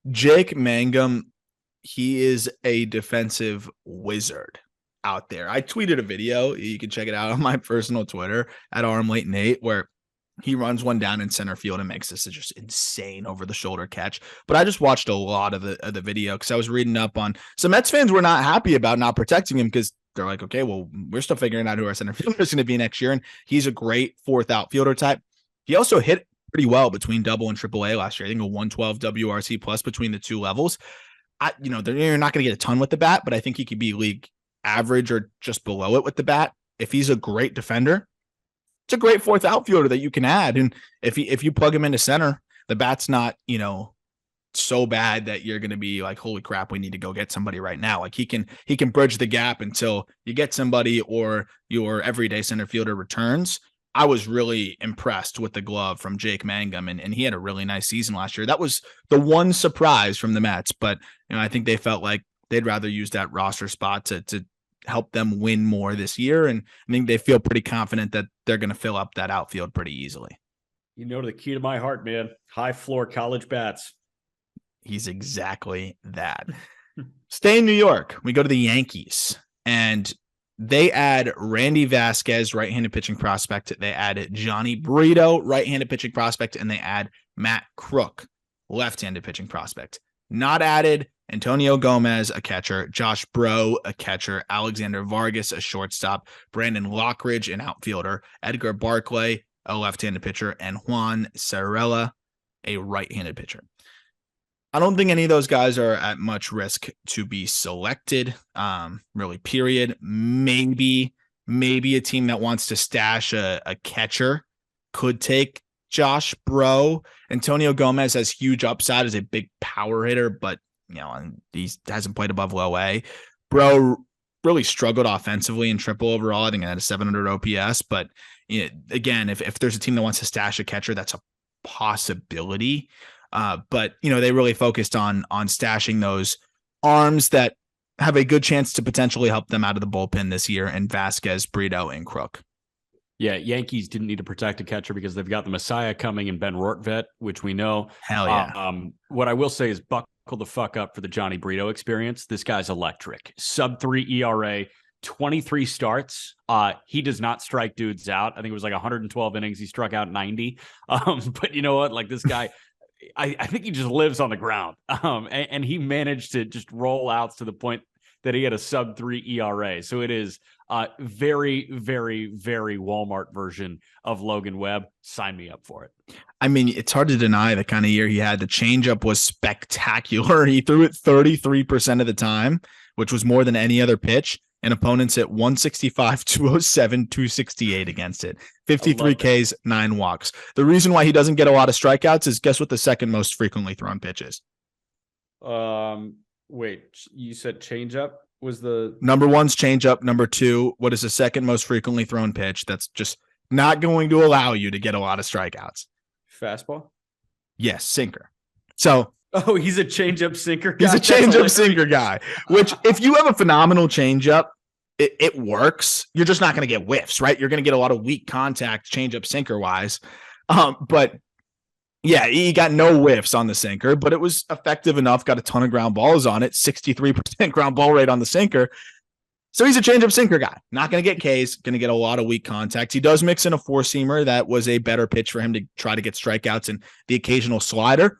Jake Mangum, he is a defensive wizard out there. I tweeted a video. You can check it out on my personal Twitter at @RMLateNate, where he runs one down in center field and makes this just insane over the shoulder catch. But I just watched a lot of the video because I was reading up on some Mets fans were not happy about not protecting him because they're like, okay, well, we're still figuring out who our center fielder is going to be next year. And he's a great fourth outfielder type. He also hit pretty well between Double and Triple-A last year. I think a 112 WRC plus between the two levels. You're not going to get a ton with the bat, but I think he could be league average or just below it with the bat. If he's a great defender, it's a great fourth outfielder that you can add. And if you plug him into center, the bat's not, so bad that you're going to be like, holy crap, we need to go get somebody right now. Like he can bridge the gap until you get somebody or your everyday center fielder returns. I was really impressed with the glove from Jake Mangum, and he had a really nice season last year. That was the one surprise from the Mets, but I think they felt like they'd rather use that roster spot to help them win more this year. And I think they feel pretty confident that they're going to fill up that outfield pretty easily. The key to my heart, man, high floor college bats. He's exactly that. Stay in New York. We go to the Yankees, and they add Randy Vasquez, right-handed pitching prospect. They add Johnny Brito, right-handed pitching prospect, and they add Matt Crook, left-handed pitching prospect. Not added Antonio Gomez, a catcher, Josh Bro, a catcher, Alexander Vargas, a shortstop, Brandon Lockridge, an outfielder, Edgar Barclay, a left-handed pitcher, and Juan Cerella, a right-handed pitcher. I don't think any of those guys are at much risk to be selected, really, period. Maybe a team that wants to stash a catcher could take Josh Bro. Antonio Gomez has huge upside as a big power hitter, but and he hasn't played above low A. Bro really struggled offensively in triple overall. I think I had a 700 OPS, but again, if there's a team that wants to stash a catcher, that's a possibility. But they really focused on stashing those arms that have a good chance to potentially help them out of the bullpen this year, and Vasquez, Brito, and Crook. Yeah, Yankees didn't need to protect a catcher because they've got the Messiah coming and Ben Rortvedt, which we know. Hell yeah. What I will say is Buck buckle the fuck up for the Johnny Brito experience. This guy's electric. Sub 3 ERA, 23 starts. He does not strike dudes out. I think it was like 112 innings. He struck out 90. But you know what? Like this guy, I think he just lives on the ground. And he managed to just roll outs to the point that he had a sub 3 ERA. So it is very, very, very Walmart version of Logan Webb. Sign me up for it. I mean, it's hard to deny the kind of year he had. The changeup was spectacular. He threw it 33% of the time, which was more than any other pitch. And opponents hit 165, 207, 268 against it. 53 Ks, 9 walks. The reason why he doesn't get a lot of strikeouts is guess what the second most frequently thrown pitch is? Wait, you said changeup was the number one's changeup. Number two, what is the second most frequently thrown pitch that's just not going to allow you to get a lot of strikeouts? Fastball? Yes, sinker. So he's a changeup sinker guy. He's a changeup sinker guy, which if you have a phenomenal changeup, it works. You're just not going to get whiffs, right? You're going to get a lot of weak contact changeup sinker wise. But yeah, he got no whiffs on the sinker, but it was effective enough, got a ton of ground balls on it, 63% ground ball rate on the sinker. So he's a changeup sinker guy, not going to get Ks, going to get a lot of weak contacts. He does mix in a four-seamer. That was a better pitch for him to try to get strikeouts and the occasional slider.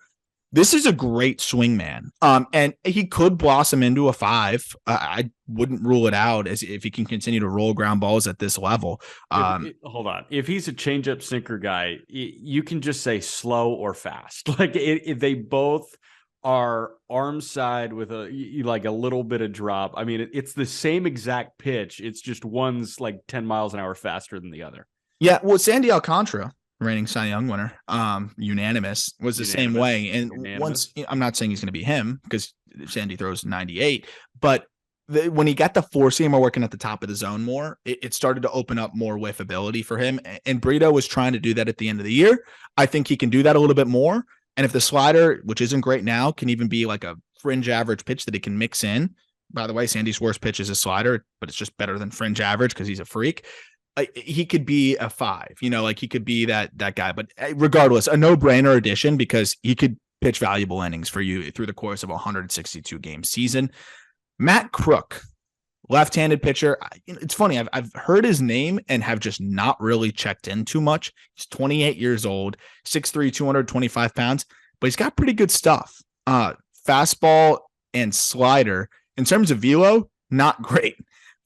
This is a great swing man. And he could blossom into a 5. I wouldn't rule it out as if he can continue to roll ground balls at this level. Hold on. If he's a changeup sinker guy, you can just say slow or fast. Like if they both are arm side with a little bit of drop. I mean, it's the same exact pitch. It's just one's like 10 miles an hour faster than the other. Yeah. Well, Sandy Alcantara, reigning Cy Young winner, unanimous, was the same way. And once, I'm not saying he's going to be him because Sandy throws 98, but when he got the four-seamer working at the top of the zone more, it started to open up more whiffability for him. And Brito was trying to do that at the end of the year. I think he can do that a little bit more. And if the slider, which isn't great now, can even be like a fringe average pitch that he can mix in. By the way, Sandy's worst pitch is a slider, but it's just better than fringe average because he's a freak. He could be a 5, like he could be that guy. But regardless, a no-brainer addition because he could pitch valuable innings for you through the course of a 162 game season. Matt Crook, left-handed pitcher. It's funny. I've heard his name and have just not really checked in too much. He's 28 years old, 6'3", 225 pounds, but he's got pretty good stuff. Fastball and slider. In terms of velo, not great.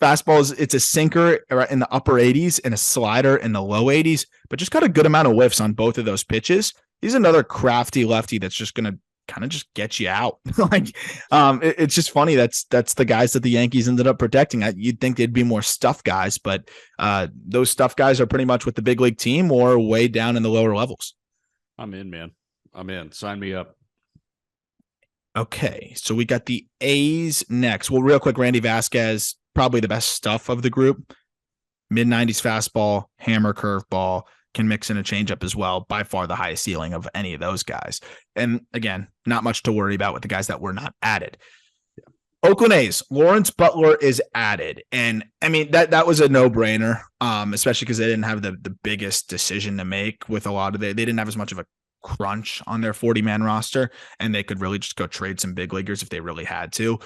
Fastballs, it's a sinker in the upper 80s and a slider in the low 80s, but just got a good amount of whiffs on both of those pitches. He's another crafty lefty that's just going to kind of just get you out. It's just funny. That's the guys that the Yankees ended up protecting. You'd think they'd be more stuff guys, but those stuff guys are pretty much with the big league team or way down in the lower levels. I'm in, man. I'm in. Sign me up. Okay, so we got the A's next. Well, real quick, Randy Vasquez, probably the best stuff of the group. Mid-90s fastball, hammer curveball, can mix in a changeup as well. By far the highest ceiling of any of those guys. And again, not much to worry about with the guys that were not added. Yeah. Oakland A's, Lawrence Butler is added. And I mean, that was a no-brainer, especially because they didn't have the biggest decision to make with a lot of they didn't have as much of a crunch on their 40-man roster, and they could really just go trade some big leaguers if they really had to.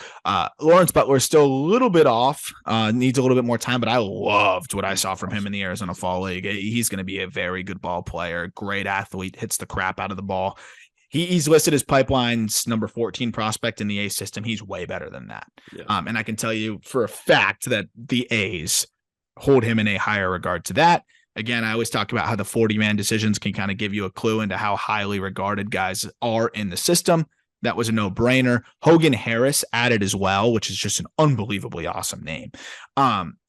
Lawrence Butler is still a little bit off, needs a little bit more time, but I loved what I saw from him in the Arizona Fall League. He's going to be a very good ball player, great athlete, hits the crap out of the ball. He's listed as Pipeline's number 14 prospect in the A's system. He's way better than that. Yeah. And I can tell you for a fact that the A's hold him in a higher regard to that. Again, I always talk about how the 40-man decisions can kind of give you a clue into how highly regarded guys are in the system. That was a no-brainer. Hogan Harris added as well, which is just an unbelievably awesome name.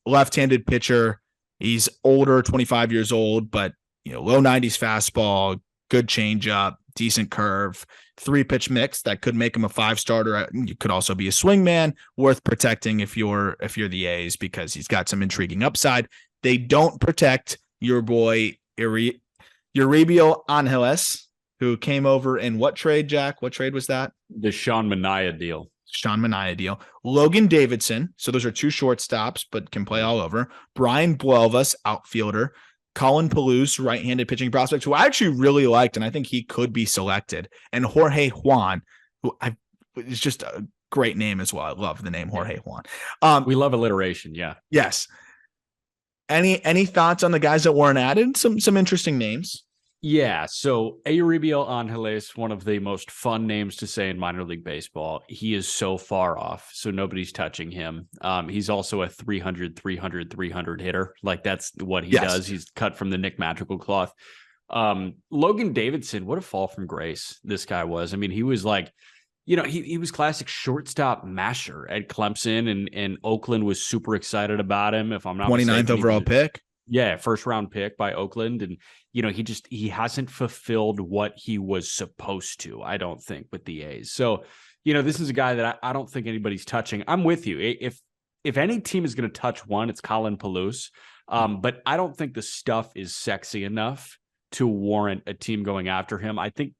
Left-handed pitcher. He's older, 25 years old, but low 90s fastball, good changeup, decent curve, 3-pitch mix that could make him a 5-starter. You could also be a swing man, worth protecting if you're the A's because he's got some intriguing upside. They don't protect your boy Euribiel Angeles, who came over in what trade, Jack? What trade was that? The Sean Manaea deal. Logan Davidson. So those are 2 shortstops, but can play all over. Brian Buelvas, outfielder. Colin Palouse, right-handed pitching prospect, who I actually really liked, and I think he could be selected. And Jorge Juan, who is just a great name as well. I love the name Jorge Juan. We love alliteration. Yeah. Yes. Any thoughts on the guys that weren't added? Some interesting names. Yeah, so Euribiel Angeles, one of the most fun names to say in minor league baseball. He is so far off, so nobody's touching him. He's also a 300 hitter. Like, that's what he does. He's cut from the Nick Madrigal cloth. Logan Davidson, what a fall from grace this guy was. I mean, he was like, he was classic shortstop masher at Clemson, and Oakland was super excited about him. If I'm not 29th mistaken, overall pick. Yeah, first round pick by Oakland. And, he hasn't fulfilled what he was supposed to, I don't think, with the A's. So, this is a guy that I don't think anybody's touching. I'm with you. If any team is going to touch one, it's Colin Palouse. But I don't think the stuff is sexy enough to warrant a team going after him. I think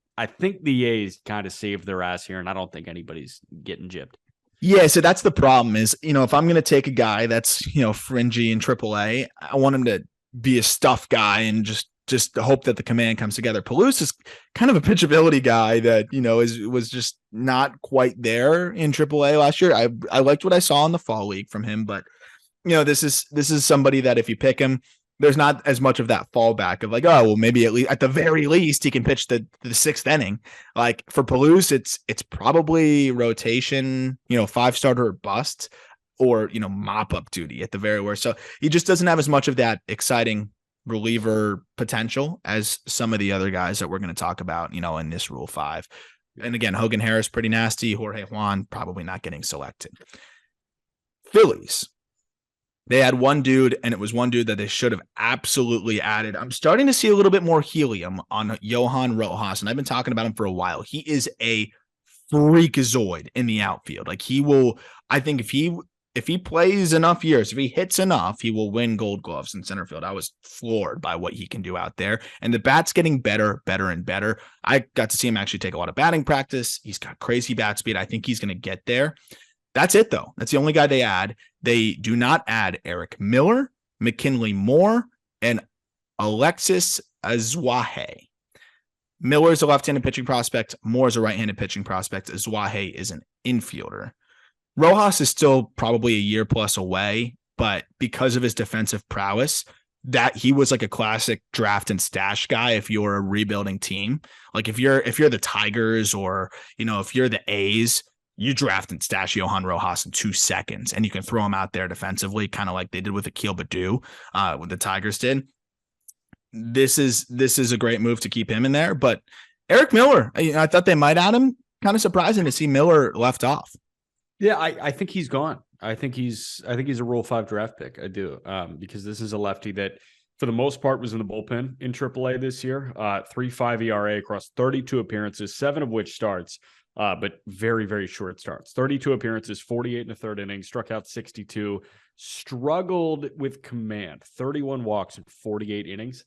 the A's kind of saved their ass here, and I don't think anybody's getting gypped. Yeah, so that's the problem is, if I'm going to take a guy that's, fringy in AAA, I want him to be a stuff guy and just hope that the command comes together. Palouse is kind of a pitchability guy that, was just not quite there in AAA last year. I liked what I saw in the fall league from him, but this is somebody that if you pick him, there's not as much of that fallback of like, oh, well, maybe at the very least he can pitch the sixth inning. Like for Palouse, it's probably rotation, 5-starter or bust, or mop up duty at the very worst. So he just doesn't have as much of that exciting reliever potential as some of the other guys that we're going to talk about, in this Rule 5. And again, Hogan Harris, pretty nasty. Jorge Juan, probably not getting selected. Phillies. They had one dude, and it was one dude that they should have absolutely added. I'm starting to see a little bit more helium on Johan Rojas, and I've been talking about him for a while. He is a freakazoid in the outfield. Like I think if he plays enough years, if he hits enough, he will win Gold Gloves in center field. I was floored by what he can do out there, and the bat's getting better and better. I got to see him actually take a lot of batting practice. He's got crazy bat speed. I think he's going to get there. That's it, though. That's the only guy they add. They do not add Eric Miller, McKinley Moore, and Alexis Azuaje. Miller is a left-handed pitching prospect. Moore is a right-handed pitching prospect. Azuaje is an infielder. Rojas is still probably a year plus away, but because of his defensive prowess, that he was like a classic draft and stash guy if you're a rebuilding team. Like if you're the Tigers or, if you're the A's, you draft and stash Johan Rojas in 2 seconds, and you can throw him out there defensively, kind of like they did with Akil Baddoo, what the Tigers did. This is a great move to keep him in there. But Eric Miller, I thought they might add him. Kind of surprising to see Miller left off. Yeah, I think he's gone. I think he's a Rule 5 draft pick. I do, because this is a lefty that, for the most part, was in the bullpen in AAA this year. 3.5 ERA across 32 appearances, 7 of which starts. But very, very short starts. 32 appearances, 48 1/3 innings, struck out 62, struggled with command, 31 walks in 48 innings.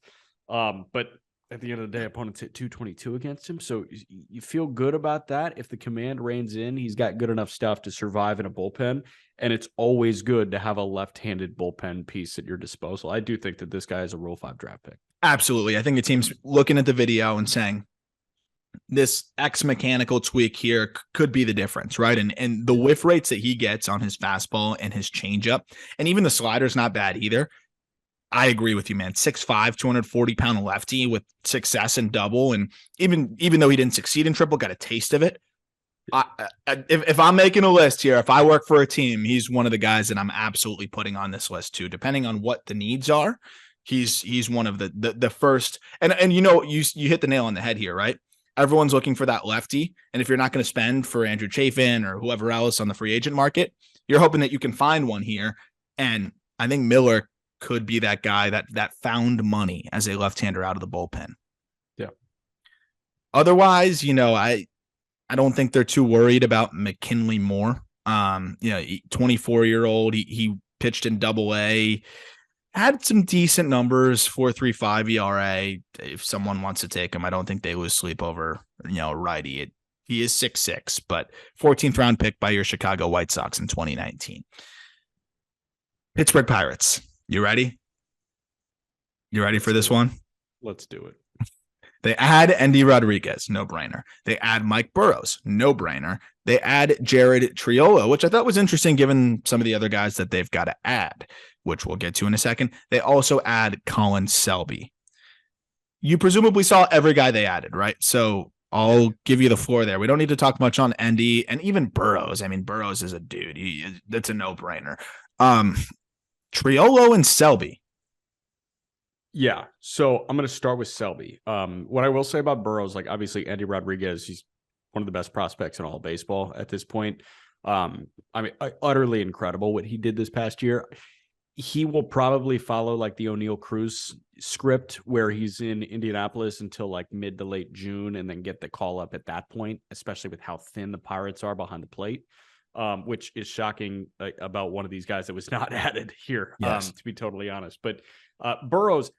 But at the end of the day, opponents hit 222 against him. So you feel good about that. If the command reins in, he's got good enough stuff to survive in a bullpen. And it's always good to have a left-handed bullpen piece at your disposal. I do think that this guy is a Rule 5 draft pick. Absolutely. I think the team's looking at the video and saying, this X mechanical tweak here could be the difference, right? And the whiff rates that he gets on his fastball and his changeup, and even the slider's not bad either. I agree with you, man. 6'5", 240-pound lefty with success in double, and even though he didn't succeed in triple, got a taste of it. If I'm making a list here, if I work for a team, he's one of the guys that I'm absolutely putting on this list too. Depending on what the needs are, he's one of the first. And you hit the nail on the head here, right? Everyone's looking for that lefty. And if you're not going to spend for Andrew Chafin or whoever else on the free agent market, you're hoping that you can find one here. And I think Miller could be that guy that found money as a left-hander out of the bullpen. Yeah. Otherwise, I don't think they're too worried about McKinley Moore. 24-year-old, he pitched in Double-A. Had some decent numbers, 4.35 ERA. If someone wants to take him, I don't think they lose sleep over, righty. He is 6'6", but 14th round pick by your Chicago White Sox in 2019. Pittsburgh Pirates. You ready? You ready for this one? Let's do it. They add Endy Rodriguez, no brainer. They add Mike Burrows, no brainer. they add Jared Triolo, which I thought was interesting given some of the other guys that they've got to add, which we'll get to in a second. They also add Colin Selby. You presumably saw every guy they added, right? So I'll give you the floor there. We don't need to talk much on Endy and even Burrows. I mean, Burrows is a dude. That's a no-brainer. Triolo and Selby. Yeah. So I'm going to start with Selby. What I will say about Burrows, like obviously Endy Rodriguez, he's one of the best prospects in all of baseball at this point. I mean, utterly incredible what he did this past year. He will probably follow like the O'Neal Cruz script where he's in Indianapolis until like mid to late June and then get the call up at that point, especially with how thin the Pirates are behind the plate, which is shocking about one of these guys that was not added here, yes. To be totally honest. But Burrows,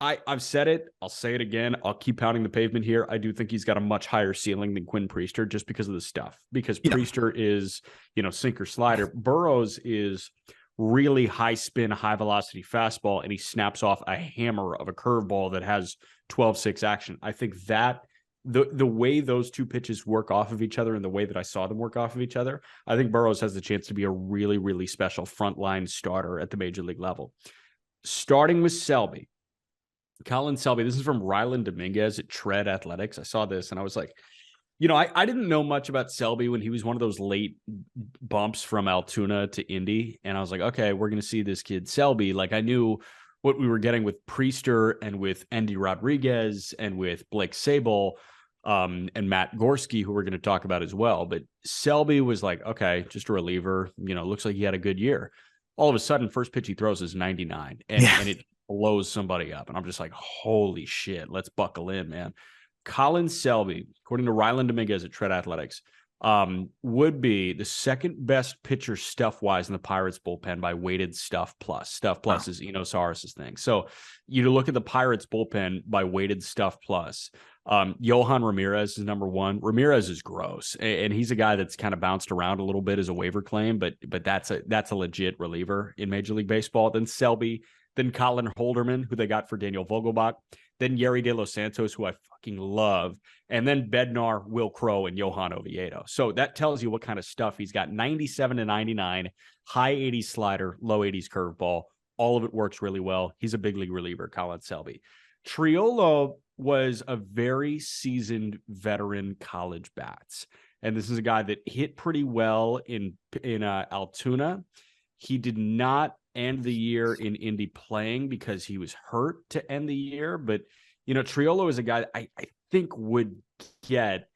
I've said it. I'll say it again. I'll keep pounding the pavement here. I do think he's got a much higher ceiling than Quinn Priester just because of the stuff. Because Priester is, sinker slider. Burrows is really high spin, high velocity fastball, and he snaps off a hammer of a curveball that has 12-6 action. I think that the way those two pitches work off of each other and the way that I saw them work off of each other, I think Burrows has the chance to be a really, really special frontline starter at the major league level. Starting with Selby. Colin Selby, this is from Ryland Dominguez at Tread Athletics. I saw this and I was like, I didn't know much about Selby when he was one of those late bumps from Altoona to Indy. And I was like, okay, we're going to see this kid Selby. Like I knew what we were getting with Priester and with Endy Rodriguez and with Blake Sable and Matt Gorski, who we're going to talk about as well. But Selby was like, okay, just a reliever, looks like he had a good year. All of a sudden, first pitch he throws is 99 and it blows somebody up. And I'm just like, holy shit, let's buckle in, man. Colin Selby, according to Ryland Dominguez at Tread Athletics, would be the second best pitcher stuff-wise in the Pirates bullpen by weighted stuff plus. Stuff plus is Eno Saris' thing. So you look at the Pirates bullpen by weighted stuff plus. Johan Ramirez is number one. Ramirez is gross, and he's a guy that's kind of bounced around a little bit as a waiver claim, but that's a legit reliever in Major League Baseball. Then Selby, then Colin Holderman, who they got for Daniel Vogelbach, then Yeri De Los Santos, who I fucking love, and then Bednar, Will Crow, and Johan Oviedo. So that tells you what kind of stuff he's got. 97 to 99, high 80s slider, low 80s curveball. All of it works really well. He's a big league reliever, Colin Selby. Triolo was a very seasoned veteran college bats. And this is a guy that hit pretty well in Altoona. He did not end the year in Indy playing because he was hurt to end the year. But, Triolo is a guy that I think would get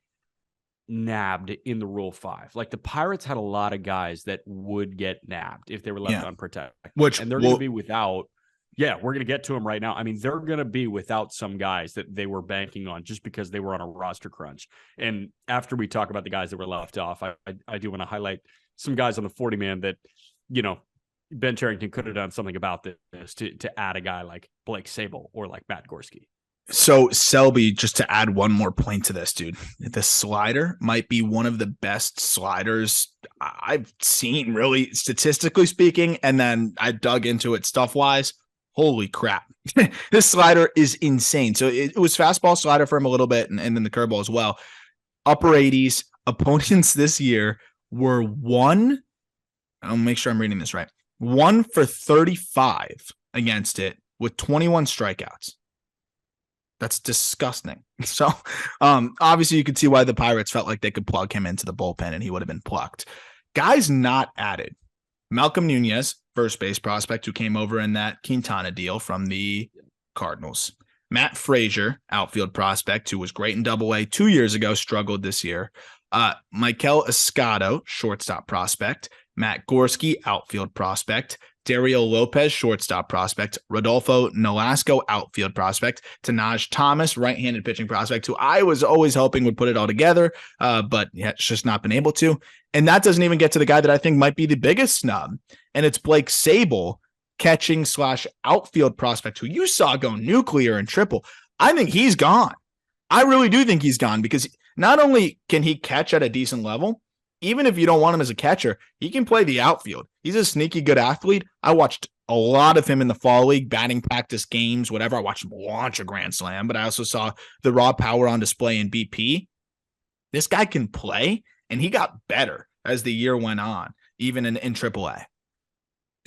nabbed in the Rule 5. Like the Pirates had a lot of guys that would get nabbed if they were left unprotected. And they're going to be without. Yeah, we're going to get to them right now. I mean, they're going to be without some guys that they were banking on just because they were on a roster crunch. And after we talk about the guys that were left off, I do want to highlight some guys on the 40-man that, Ben Cherington could have done something about this to add a guy like Blake Sable or like Matt Gorski. So Selby, just to add one more point to this, dude, the slider might be one of the best sliders I've seen, really, statistically speaking. And then I dug into it stuff-wise. Holy crap. This slider is insane. So it was fastball slider for him a little bit and then the curveball as well. Upper 80s. Opponents this year were I'll make sure I'm reading this right. 1 for 35 against it with 21 strikeouts. That's disgusting. So obviously you could see why the Pirates felt like they could plug him into the bullpen and he would have been plucked. Guys not added. Malcolm Nunez, first base prospect who came over in that Quintana deal from the Cardinals. Matt Frazier, outfield prospect who was great in Double-A 2 years ago, struggled this year. Michael Escado, shortstop prospect. Matt Gorski, outfield prospect. Dario Lopez, shortstop prospect. Rodolfo Nolasco, outfield prospect. Tanaj Thomas, right-handed pitching prospect, who I was always hoping would put it all together, but it's just not been able to. And that doesn't even get to the guy that I think might be the biggest snub, and it's Blake Sable, catching / outfield prospect, who you saw go nuclear in Triple. I think he's gone. I really do think he's gone because not only can he catch at a decent level, even if you don't want him as a catcher, he can play the outfield. He's a sneaky good athlete. I watched a lot of him in the fall league, batting practice games, whatever. I watched him launch a grand slam, but I also saw the raw power on display in BP. This guy can play, and he got better as the year went on, even in AAA.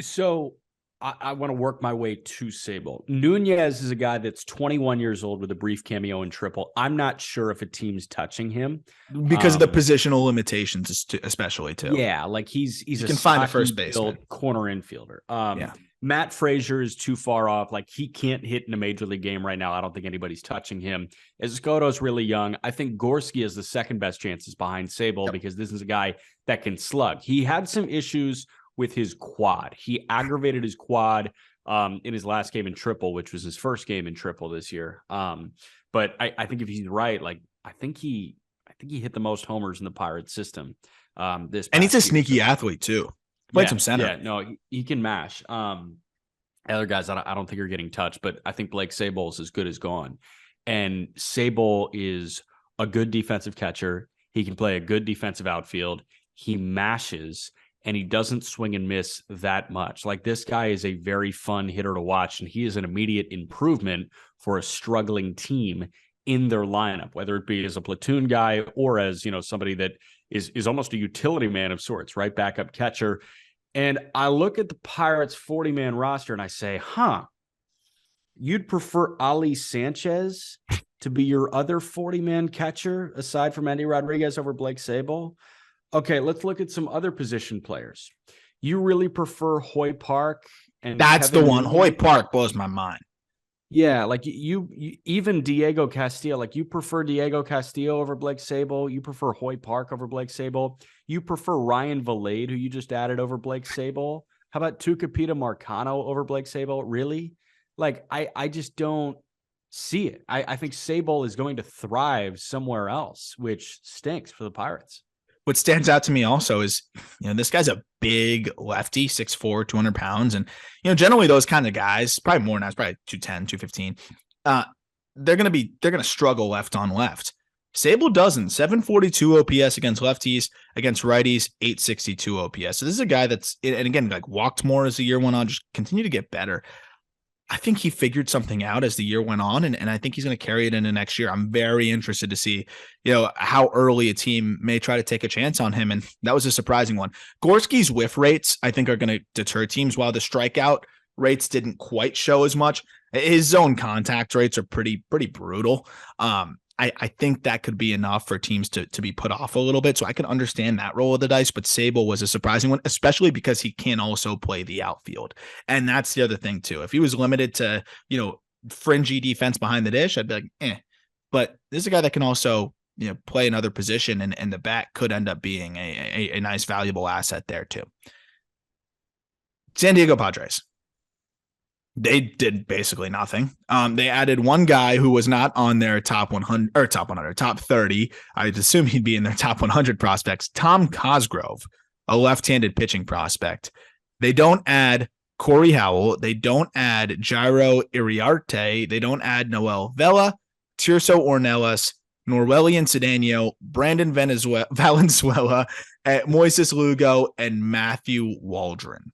So I want to work my way to Sable. Nunez is a guy that's 21 years old with a brief cameo in triple. I'm not sure if a team's touching him because of the positional limitations, especially too. Yeah, like he's you a can find a first baseman, corner infielder. Yeah. Matt Frazier is too far off. Like he can't hit in a major league game right now. I don't think anybody's touching him. Escoto's really young. I think Gorski is the second best chances behind Sable because this is a guy that can slug. He had some issues with his quad. He aggravated his quad in his last game in triple, which was his first game in triple this year. But I think if he's right, like I think he hit the most homers in the Pirates system. And he's a sneaky athlete too. Played some center. Yeah, no, he can mash. Other guys, I don't think are getting touched, but I think Blake Sable is as good as gone. And Sable is a good defensive catcher. He can play a good defensive outfield. He mashes, and he doesn't swing and miss that much. Like this guy is a very fun hitter to watch, and he is an immediate improvement for a struggling team in their lineup, whether it be as a platoon guy or as, somebody that is almost a utility man of sorts, right? Backup catcher. And I look at the Pirates 40-man roster and I say, you'd prefer Ali Sanchez to be your other 40-man catcher aside from Andy Rodriguez over Blake Sable? Okay, let's look at some other position players. You really prefer Hoy Park? And that's Kevin the one. Newman? Hoy Park blows my mind. Yeah, like you even Diego Castillo, like you prefer Diego Castillo over Blake Sable. You prefer Hoy Park over Blake Sable. You prefer Ryan Valade, who you just added, over Blake Sable. How about Tucupita Marcano over Blake Sable? Really? Like, I just don't see it. I think Sable is going to thrive somewhere else, which stinks for the Pirates. What stands out to me also is, this guy's a big lefty, 6'4", 200 pounds. And, generally those kind of guys, probably more now, it's probably 210, 215. They're going to struggle left on left. Sable doesn't. 742 OPS against lefties, against righties, 862 OPS. So this is a guy that's, and again, like walked more as the year went on, just continue to get better. I think he figured something out as the year went on, and I think he's going to carry it into next year. I'm very interested to see, how early a team may try to take a chance on him, and that was a surprising one. Gorski's whiff rates, I think, are going to deter teams, while the strikeout rates didn't quite show as much. His zone contact rates are pretty brutal. I think that could be enough for teams to be put off a little bit. So I can understand that roll of the dice, but Sable was a surprising one, especially because he can also play the outfield. And that's the other thing too. If he was limited to, fringy defense behind the dish, I'd be like, but this is a guy that can also, play another position, and the bat could end up being a nice, valuable asset there too. San Diego Padres. They did basically nothing. They added one guy who was not on their top 30. I'd assume he'd be in their top 100 prospects. Tom Cosgrove, a left-handed pitching prospect. They don't add Corey Howell. They don't add Jairo Iriarte. They don't add Noel Vela, Tirso Ornelas, Norwelian Cedeno, Brandon Valenzuela, Moises Lugo, and Matthew Waldron.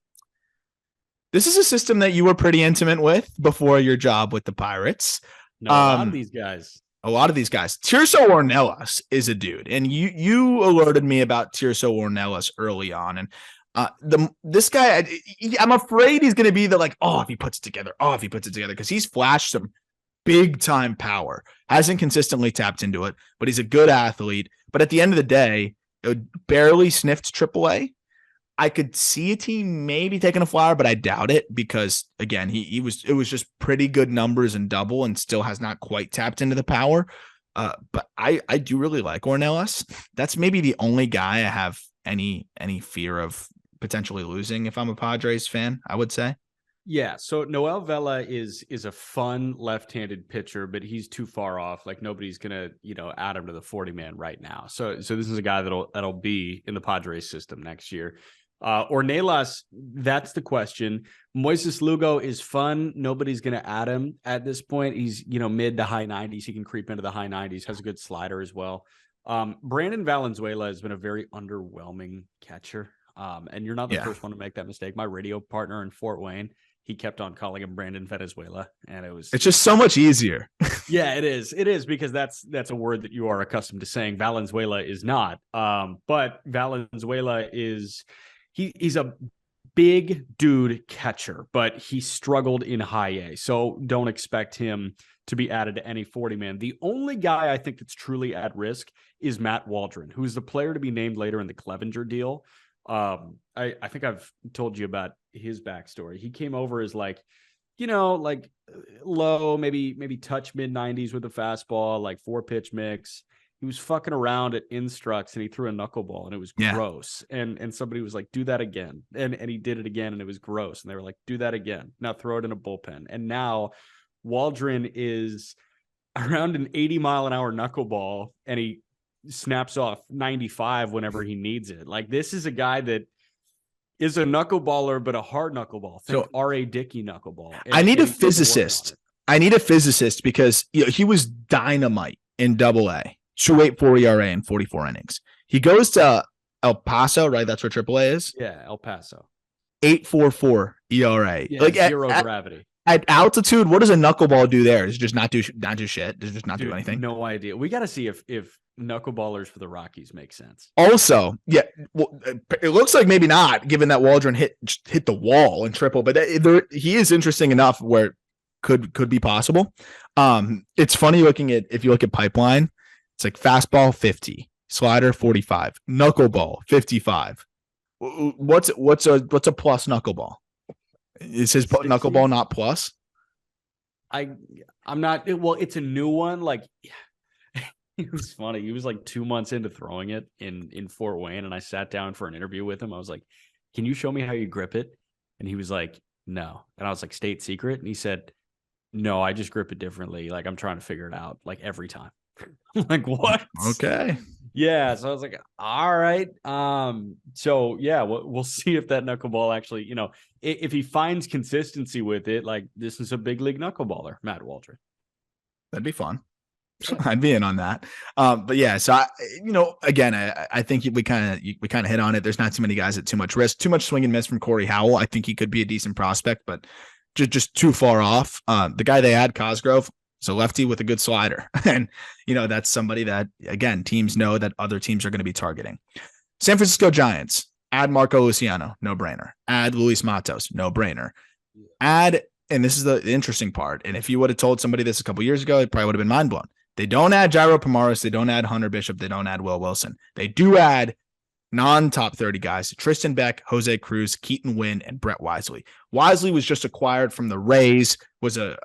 This is a system that you were pretty intimate with before your job with the Pirates. No, a lot of these guys. Tirso Ornelas is a dude, and you alerted me about Tirso Ornelas early on, and this guy, I'm afraid he's going to be if he puts it together, because he's flashed some big time power, hasn't consistently tapped into it, but he's a good athlete. But at the end of the day, it barely sniffed AAA. I could see a team maybe taking a flyer, but I doubt it because, again, it was just pretty good numbers in double and still has not quite tapped into the power. But I do really like Ornelas. That's maybe the only guy I have any fear of potentially losing if I'm a Padres fan, I would say. Yeah, so Noel Vela is a fun left-handed pitcher, but he's too far off. Like nobody's gonna, add him to the 40-man right now. So this is a guy that'll be in the Padres system next year. Ornelas, that's the question. Moises Lugo is fun. Nobody's going to add him at this point. He's, mid to high 90s. He can creep into the high 90s, has a good slider as well. Brandon Valenzuela has been a very underwhelming catcher. And you're not the first one to make that mistake. My radio partner in Fort Wayne, he kept on calling him Brandon Venezuela, and it's just so much easier. Yeah, it is. It is, because that's a word that you are accustomed to saying. Valenzuela is not. But Valenzuela is he's a big dude catcher, but he struggled in high A. So don't expect him to be added to any 40-man. The only guy I think that's truly at risk is Matt Waldron, who's the player to be named later in the Clevenger deal. I think I've told you about his backstory. He came over as like low, maybe touch mid-90s with a fastball, like 4-pitch mix. He was fucking around at Instructs and he threw a knuckleball and it was gross. And somebody was like, do that again. And he did it again and it was gross. And they were like, do that again. Now throw it in a bullpen. And now Waldron is around an 80-mile-an-hour knuckleball and he snaps off 95 whenever he needs it. Like, this is a guy that is a knuckleballer, but a hard knuckleball. Think R.A. Dickey knuckleball. I need a physicist. I need a physicist because he was dynamite in Double-A. 2.84 ERA in 44 innings. He goes to El Paso, right? That's where AAA is. Yeah, El Paso. 8.44 ERA. Yeah, like zero gravity. At altitude, what does a knuckleball do there? Is it just not do shit? Does just not do anything? No idea. We got to see if knuckleballers for the Rockies make sense. Also, yeah, well, it looks like maybe not, given that Waldron hit the wall in triple, but he is interesting enough where it could be possible. It's funny looking at, if you look at pipeline, it's like fastball 50, slider 45, knuckleball 55. What's a plus knuckleball? Is his knuckleball not plus? I'm not. Well, it's a new one. Like, it was funny. He was like 2 months into throwing it in Fort Wayne, and I sat down for an interview with him. I was like, "Can you show me how you grip it?" And he was like, "No." And I was like, "State secret?" And he said, "No, I just grip it differently. Like, I'm trying to figure it out. Like, every time." I'm like, what? Okay. Yeah. So I was like, all right. So yeah, we'll see if that knuckleball actually, if he finds consistency with it, like, this is a big league knuckleballer, Matt Waldron. That'd be fun. I'd be in on that. But yeah, so again, I think we kind of hit on it. There's not too many guys at too much risk, too much swing and miss from Corey Howell. I think he could be a decent prospect, but just too far off. The guy they had, Cosgrove, is a lefty with a good slider. And, that's somebody that, again, teams know that other teams are going to be targeting. San Francisco Giants, add Marco Luciano, no brainer. Add Luis Matos, no brainer. Add, and this is the interesting part, and if you would have told somebody this a couple years ago, it probably would have been mind blown. They don't add Jairo Pomares. They don't add Hunter Bishop. They don't add Will Wilson. They do add non-top 30 guys: Tristan Beck, Jose Cruz, Keaton Wynn, and Brett Wisely. Wisely was just acquired from the Rays, was a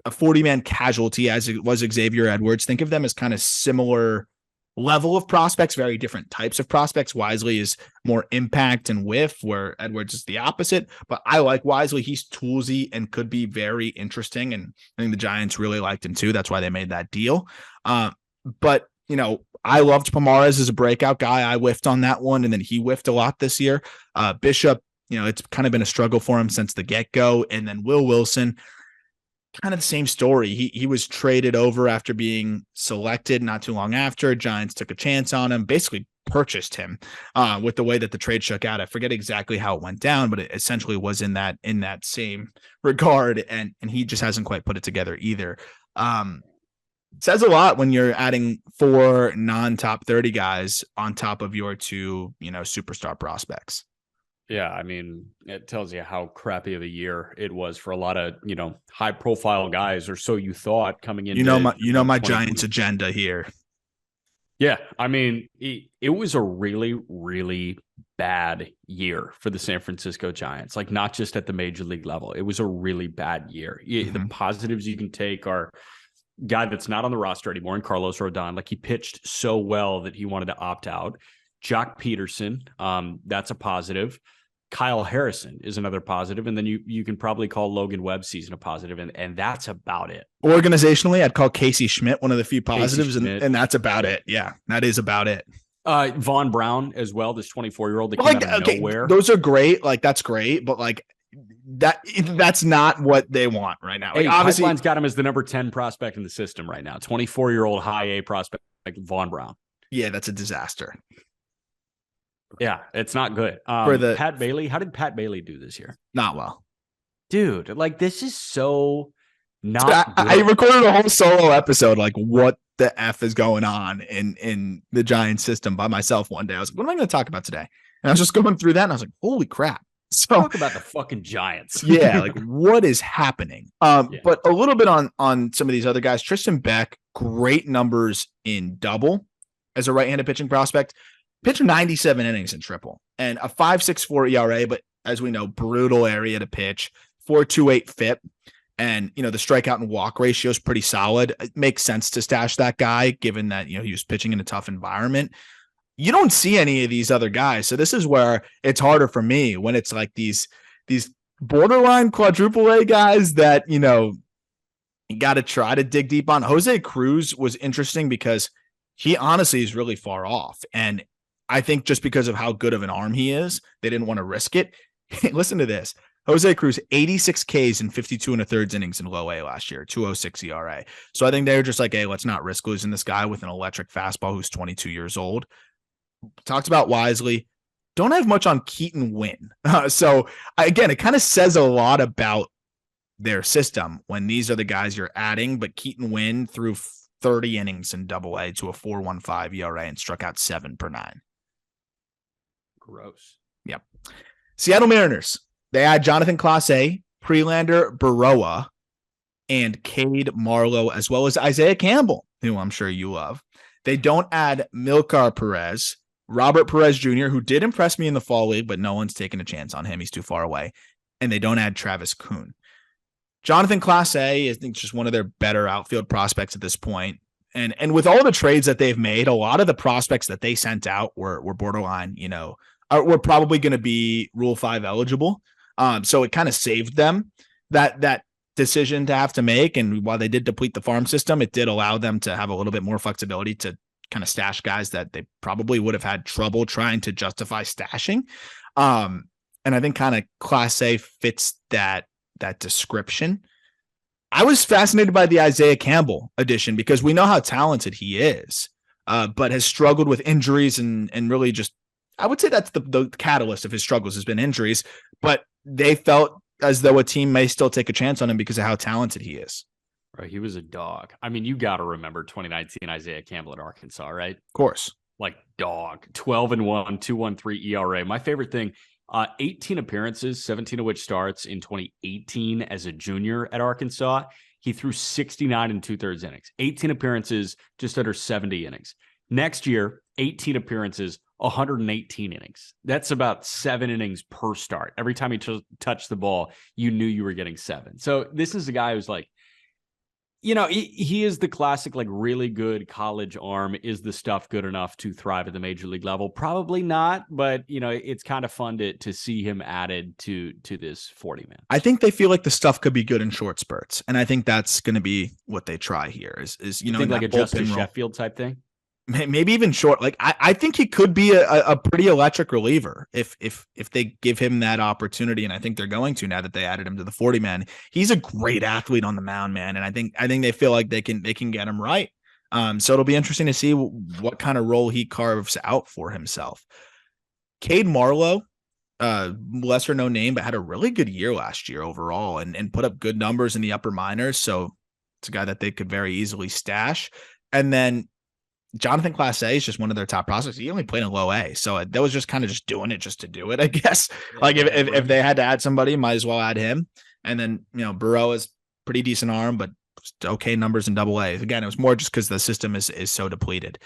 40-man casualty, as it was Xavier Edwards. Think of them as kind of similar level of prospects, very different types of prospects. Wisely is more impact and whiff, where Edwards is the opposite. But I like Wisely. He's toolsy and could be very interesting. And I think the Giants really liked him too. That's why they made that deal. But, I loved Pomares as a breakout guy. I whiffed on that one, and then he whiffed a lot this year. Bishop, it's kind of been a struggle for him since the get-go. And then Will Wilson, kind of the same story. He was traded over after being selected not too long after. Giants took a chance on him, basically purchased him with the way that the trade shook out. I forget exactly how it went down, but it essentially was in that same regard. And he just hasn't quite put it together either. Says a lot when you're adding 4 non-top 30 guys on top of your 2, superstar prospects. Yeah, I mean, it tells you how crappy of a year it was for a lot of, high-profile guys, or so you thought coming in. My Giants agenda here. Yeah, I mean, it was a really, really bad year for the San Francisco Giants. Like, not just at the major league level. It was a really bad year. Mm-hmm. The positives you can take are guy that's not on the roster anymore, and Carlos Rodon. Like, he pitched so well that he wanted to opt out. Jock Peterson, that's a positive. Kyle Harrison is another positive, and then you can probably call Logan Webb's season a positive, and that's about it. Organizationally, I'd call Casey Schmidt one of the few positives, and that's about it. Yeah, that is about it. Vaughn Brown as well, this 24-year-old that came out of nowhere. Those are great. Like, that's great, but like that's not what they want right now. Like, obviously, Pipeline's got him as the number 10 prospect in the system right now. 24-year-old high A prospect like Vaughn Brown. Yeah, that's a disaster. Yeah, it's not good. Pat Bailey, how did Pat Bailey do this year? Not well. Dude, like this is so I, not I good. recorded a whole solo episode, like what the F is going on in the Giants system by myself one day. I was like, what am I going to talk about today? And I was just going through that and I was like, holy crap. So Talk about the fucking Giants. yeah, like what is happening? Yeah. But a little bit on some of these other guys. Tristan Beck, great numbers in double as a right-handed pitching prospect. Pitched 97 innings in triple and a 5.64 ERA, but as we know, brutal area to pitch, 4.28 FIP. And, the strikeout and walk ratio is pretty solid. It makes sense to stash that guy, given that, he was pitching in a tough environment. You don't see any of these other guys. So this is where it's harder for me when it's like these borderline quadruple A guys that, you got to try to dig deep on. Jose Cruz was interesting because he honestly is really far off. And I think just because of how good of an arm he is, they didn't want to risk it. Listen to this. Jose Cruz, 86 Ks in 52 and a third innings in low A last year, 2.06 ERA. So I think they're just like, hey, let's not risk losing this guy with an electric fastball who's 22 years old. Talked about wisely. Don't have much on Keaton Winn. So again, it kind of says a lot about their system when these are the guys you're adding, but Keaton Winn threw 30 innings in double A to a 4.15 ERA and struck out 7 per 9. Gross. Yep. Seattle Mariners. They add Jonathan Clase, Prelander Baroa, and Cade Marlowe, as well as Isaiah Campbell, who I'm sure you love. They don't add Milkar Perez, Robert Perez Jr., who did impress me in the fall league, but no one's taking a chance on him. He's too far away. And they don't add Travis Kuhn. Jonathan Clase is, I think, just one of their better outfield prospects at this point. And with all the trades that they've made, a lot of the prospects that they sent out were borderline, were probably going to be Rule 5 eligible. So it kind of saved them that decision to have to make. And while they did deplete the farm system, it did allow them to have a little bit more flexibility to kind of stash guys that they probably would have had trouble trying to justify stashing. And I think kind of Class A fits that description. I was fascinated by the Isaiah Campbell addition because we know how talented he is, but has struggled with injuries and really just, I would say that's the catalyst of his struggles has been injuries, but they felt as though a team may still take a chance on him because of how talented he is. Right. He was a dog. I mean, you got to remember 2019 Isaiah Campbell at Arkansas, right? Of course. Like dog, 12-1, 2.13 ERA. My favorite thing, 18 appearances, 17 of which starts in 2018 as a junior at Arkansas. He threw 69 and 2/3 innings, 18 appearances, just under 70 innings. Next year, 18 appearances, 118 innings. That's about 7 innings per start. Every time he touched the ball, you knew you were getting 7. So this is a guy who's like, he is the classic, like really good college arm. Is the stuff good enough to thrive at the major league level? Probably not, but it's kind of fun to see him added to this 40-man. I think they feel like the stuff could be good in short spurts. And I think that's going to be what they try here is you think like a Justice Sheffield type thing? Maybe even short. Like I think he could be a pretty electric reliever if they give him that opportunity, and I think they're going to now that they added him to the 40-man. He's a great athlete on the mound, man, and I think they feel like they can get him right. So it'll be interesting to see what kind of role he carves out for himself. Cade Marlowe, lesser known name, but had a really good year last year overall, and put up good numbers in the upper minors. So it's a guy that they could very easily stash, and then Jonathan Clase is just one of their top prospects. He only played in low A. So that was just kind of just doing it just to do it, I guess. Yeah, like if they had to add somebody, might as well add him. And then, Burrow is pretty decent arm, but okay numbers in double A. Again, it was more just because the system is so depleted.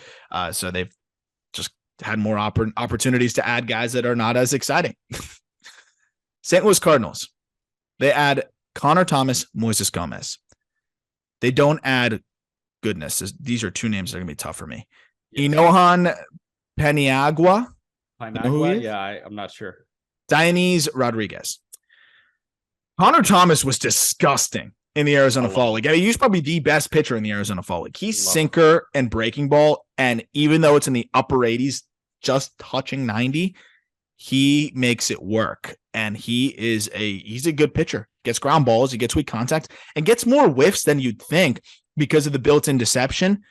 So they've just had more opportunities to add guys that are not as exciting. St. Louis Cardinals. They add Connor Thomas, Moises Gomez. They don't add goodness. These are two names that are going to be tough for me. Yes. Inohan Paniagua. I'm not sure. Dionys Rodriguez. Connor Thomas was disgusting in the Arizona Fall League. I mean, he's probably the best pitcher in the Arizona Fall League. He's sinker and breaking ball, and even though it's in the upper 80s, just touching 90, he makes it work. And he's a good pitcher. Gets ground balls, he gets weak contact, and gets more whiffs than you'd think. Because of the built-in deception,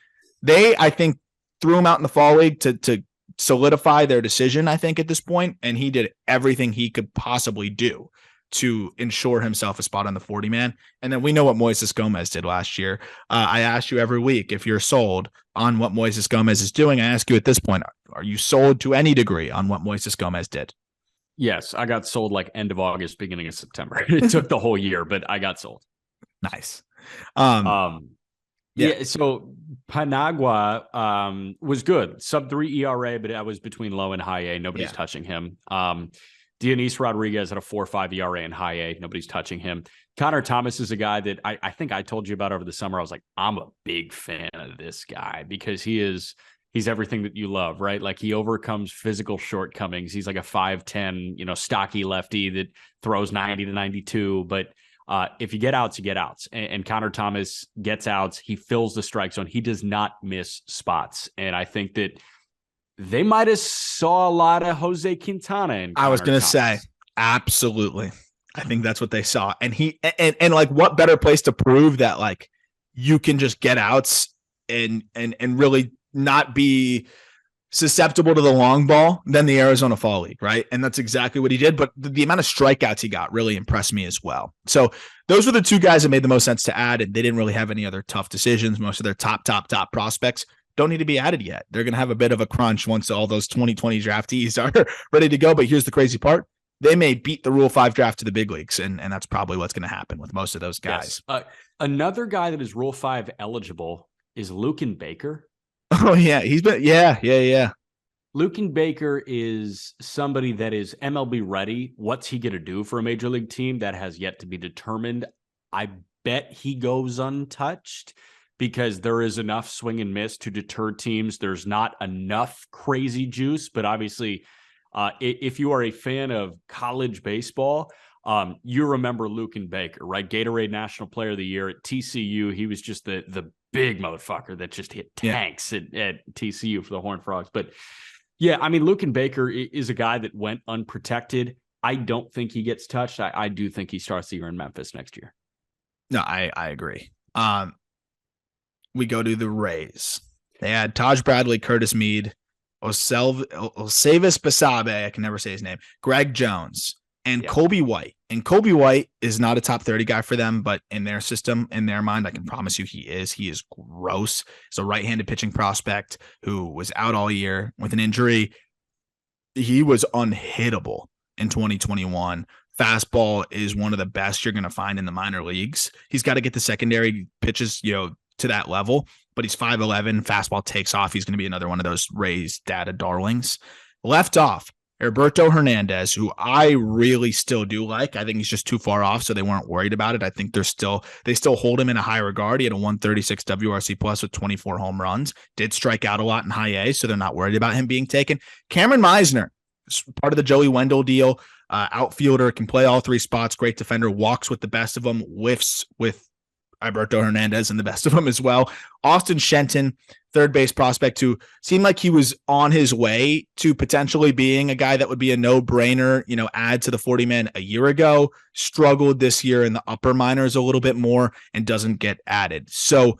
I think, threw him out in the fall league to solidify their decision, I think, at this point, and he did everything he could possibly do. to ensure himself a spot on the 40 man. And then we know what Moises Gomez did last year. I ask you every week if you're sold on what Moises Gomez is doing. I ask you at this point, are you sold to any degree on what Moises Gomez did? Yes, I got sold like end of August, beginning of September. It took the whole year, but I got sold. Nice. Yeah. So Panagua was good. Sub-3 ERA, but I was between low and high A. Nobody's touching him. Dionis Rodriguez had a 4.5 ERA and high A. Nobody's touching him. Connor Thomas is a guy that I think I told you about over the summer. I was like, I'm a big fan of this guy because he's everything that you love, right? Like he overcomes physical shortcomings. He's like a 5'10", stocky lefty that throws 90 to 92. But if you get outs, you get outs. And Connor Thomas gets outs. He fills the strike zone. He does not miss spots. And I think that they might have saw a lot of Jose Quintana. I was going to say, absolutely. I think that's what they saw. And and like what better place to prove that like you can just get outs and really not be susceptible to the long ball than the Arizona Fall League, right? And that's exactly what he did. But the amount of strikeouts he got really impressed me as well. So those were the two guys that made the most sense to add, and they didn't really have any other tough decisions. Most of their top prospects don't need to be added yet. They're going to have a bit of a crunch once all those 2020 draftees are ready to go. But here's the crazy part. They may beat the Rule 5 draft to the big leagues, and that's probably what's going to happen with most of those guys. Yes. Another guy that is Rule 5 eligible is Luken Baker. Oh, yeah. He's been, yeah. Luken Baker is somebody that is MLB ready. What's he going to do for a major league team? That has yet to be determined. I bet he goes untouched because there is enough swing and miss to deter teams. There's not enough crazy juice, but obviously if you are a fan of college baseball, you remember Luken Baker, right? Gatorade National Player of the Year at TCU. He was just the big motherfucker that just hit tanks at TCU for the Horned Frogs. But yeah, I mean, Luken Baker is a guy that went unprotected. I don't think he gets touched. I do think he starts the year in Memphis next year. No, I agree. We go to the Rays. They had Taj Bradley, Curtis Mead, Osavis Basabe, I can never say his name, Greg Jones, and Colby White. And Colby White is not a top 30 guy for them, but in their system, in their mind, I can promise you he is. He is gross. He's a right-handed pitching prospect who was out all year with an injury. He was unhittable in 2021. Fastball is one of the best you're going to find in the minor leagues. He's got to get the secondary pitches, to that level, but he's 5'11". Fastball takes off. He's going to be another one of those Rays data darlings. Left off, Alberto Hernandez, who I really still do like. I think he's just too far off, so they weren't worried about it. I think they still hold him in a high regard. He had a 136 WRC plus with 24 home runs. Did strike out a lot in high A, so they're not worried about him being taken. Cameron Meisner, part of the Joey Wendell deal, outfielder, can play all three spots. Great defender, walks with the best of them, whiffs with Alberto Hernandez and the best of them as well. Austin Shenton, third base prospect, who seemed like he was on his way to potentially being a guy that would be a no-brainer, add to the 40-man a year ago, struggled this year in the upper minors a little bit more and doesn't get added. So,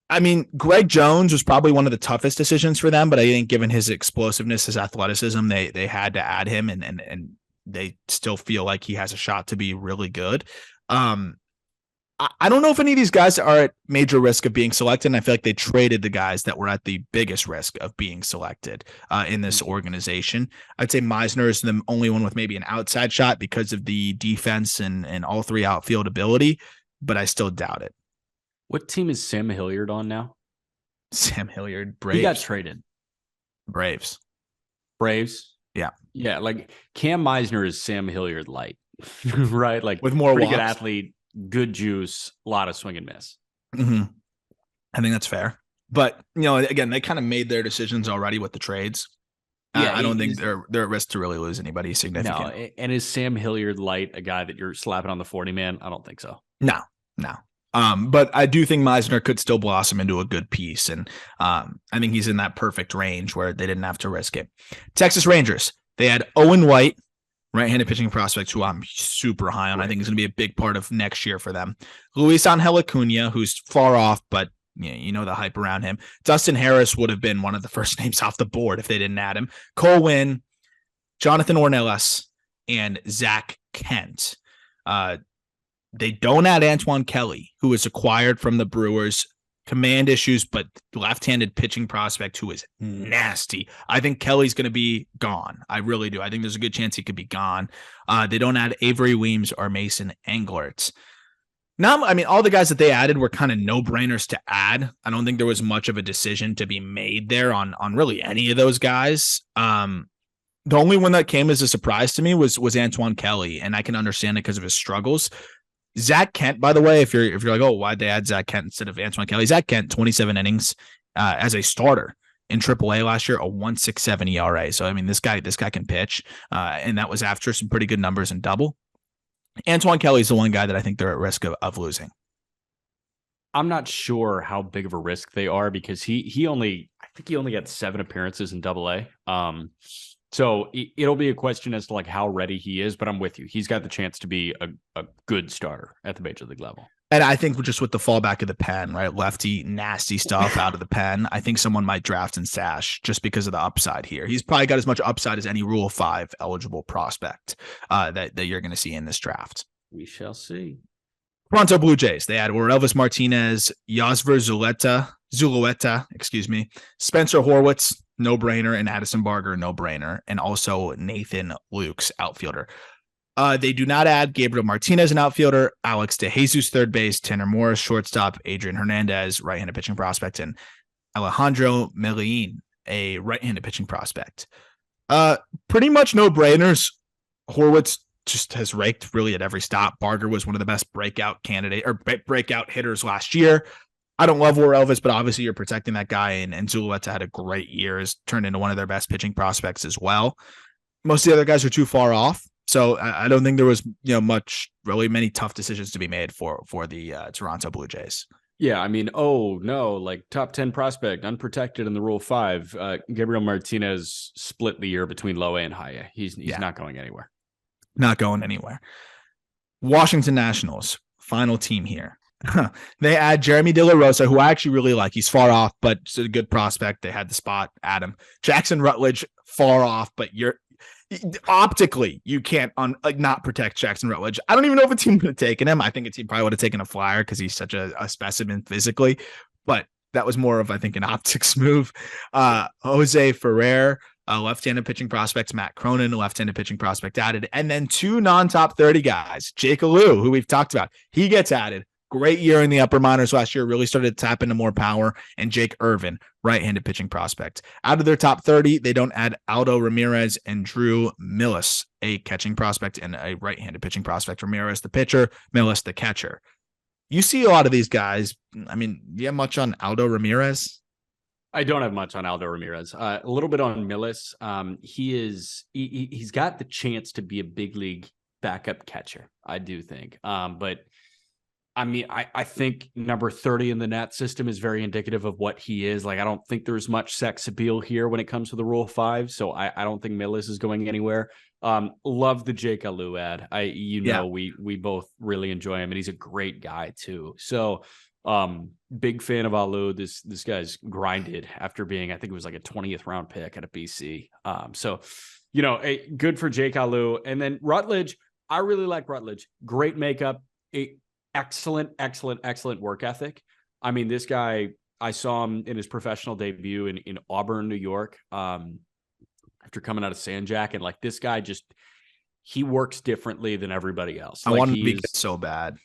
I mean, Greg Jones was probably one of the toughest decisions for them, but I think given his explosiveness, his athleticism, they had to add him, and they still feel like he has a shot to be really good. I don't know if any of these guys are at major risk of being selected, and I feel like they traded the guys that were at the biggest risk of being selected in this organization. I'd say Meisner is the only one with maybe an outside shot because of the defense and all three outfield ability, but I still doubt it. What team is Sam Hilliard on now? Sam Hilliard, Braves. He got traded. Braves. Yeah. Yeah, like Cam Meisner is Sam Hilliard light, right? Like with more pretty walks. Good athlete. Good juice, a lot of swing and miss. Mm-hmm. I think that's fair. But, again, they kind of made their decisions already with the trades. Yeah, I don't think they're at risk to really lose anybody significant. No, and is Sam Hilliard light a guy that you're slapping on the 40-man? I don't think so. No. But I do think Meisner could still blossom into a good piece. And I think he's in that perfect range where they didn't have to risk it. Texas Rangers, they had Owen White, right-handed pitching prospect, who I'm super high on. I think is going to be a big part of next year for them. Luis Angel Acuna, who's far off, but the hype around him. Dustin Harris would have been one of the first names off the board if they didn't add him. Cole Winn, Jonathan Ornelas, and Zach Kent. They don't add Antoine Kelly, who was acquired from the Brewers. Command issues, but left-handed pitching prospect who is nasty. I think Kelly's going to be gone. I really do. I think there's a good chance he could be gone. They don't add Avery Weems or Mason Englert. Now, I mean, all the guys that they added were kind of no-brainers to add. I don't think there was much of a decision to be made there on really any of those guys. The only one that came as a surprise to me was Antoine Kelly, and I can understand it because of his struggles. Zach Kent, by the way, if you're like, oh, why'd they add Zach Kent instead of Antoine Kelly? Zach Kent, 27 innings as a starter in AAA last year, a 1.67 ERA. So I mean, this guy can pitch, and that was after some pretty good numbers in double. Antoine Kelly's the one guy that I think they're at risk of losing. I'm not sure how big of a risk they are because he only got 7 appearances in AA. So it'll be a question as to like how ready he is, but I'm with you. He's got the chance to be a good starter at the major league level. And I think just with the fallback of the pen, right? Lefty, nasty stuff out of the pen. I think someone might draft and stash just because of the upside here. He's probably got as much upside as any Rule 5 eligible prospect that you're going to see in this draft. We shall see. Toronto Blue Jays. They had Elvis Martinez, Yasver Zulueta, Spencer Horwitz, no-brainer, and Addison Barger, no-brainer, and also Nathan Lukes, outfielder. They do not add Gabriel Martinez, an outfielder, Alex DeJesus, third base, Tanner Morris, shortstop, Adrian Hernandez, right-handed pitching prospect, and Alejandro Medellin, a right-handed pitching prospect. Pretty much no-brainers. Horwitz just has raked really at every stop. Barger was one of the best breakout hitters last year. I don't love Elvis, but obviously you're protecting that guy, and Zulueta had a great year, has turned into one of their best pitching prospects as well. Most of the other guys are too far off, so I don't think there was many tough decisions to be made for the Toronto Blue Jays. Yeah, I mean, like top 10 prospect, unprotected in the Rule 5. Gabriel Martinez split the year between low A and high A. He's not going anywhere. Not going anywhere. Washington Nationals, final team here. They add Jeremy De La Rosa, who I actually really like. He's far off, but it's a good prospect. They had the spot, Adam. Jackson Rutledge, far off, but optically you can't not protect Jackson Rutledge. I don't even know if a team would have taken him. I think a team probably would have taken a flyer because he's such a specimen physically, but that was more of, I think, an optics move. Jose Ferrer, left-handed pitching prospects, Matt Cronin, left-handed pitching prospect added, and then 2 non-top 30 guys. Jake Alou, who we've talked about, he gets added. Great year in the upper minors last year, really started to tap into more power. And Jake Irvin, right-handed pitching prospect. Out of their top 30, they don't add Aldo Ramirez and Drew Millis, a catching prospect and a right-handed pitching prospect. Ramirez, the pitcher, Millis, the catcher. You see a lot of these guys. I mean, do you have much on Aldo Ramirez? I don't have much on Aldo Ramirez. A little bit on Millis. He's got the chance to be a big league backup catcher, I do think. But I mean, I think number 30 in the net system is very indicative of what he is. Like, I don't think there's much sex appeal here when it comes to the Rule 5. So I don't think Millis is going anywhere. Love the Jake Alou ad. We both really enjoy him, and he's a great guy too. So big fan of Alou. This guy's grinded after being, I think it was like a 20th round pick at a BC. Good for Jake Alou. And then Rutledge, I really like Rutledge. Great makeup. Excellent work ethic. I mean, this guy, I saw him in his professional debut in Auburn, New York, after coming out of San Jack. And like, this guy he works differently than everybody else. I want him to be good so bad.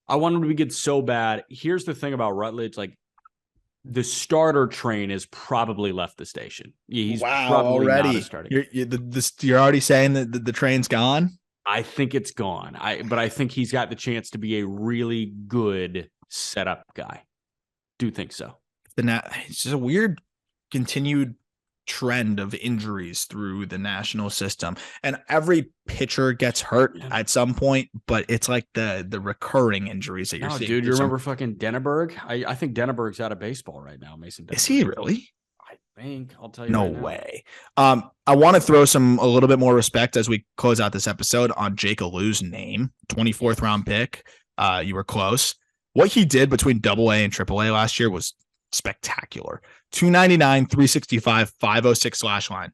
I want him to be good so bad. Here's the thing about Rutledge. Like, the starter train has probably left the station. He's probably already not a starting. You're already saying that the train's gone? I think it's gone. But I think he's got the chance to be a really good setup guy. Do think so. It's just a weird continued trend of injuries through the national system, and every pitcher gets hurt at some point, but it's like the recurring injuries that you're seeing. Dude, you remember fucking Denneberg? I think Denneberg's out of baseball right now. Mason Denneberg. Is he really? I think. I'll tell you. No right way. I want to throw a little bit more respect as we close out this episode on Jake Alou's name. 24th round pick. You were close. What he did between AA and AAA last year was spectacular. 299, 365, 506 slash line,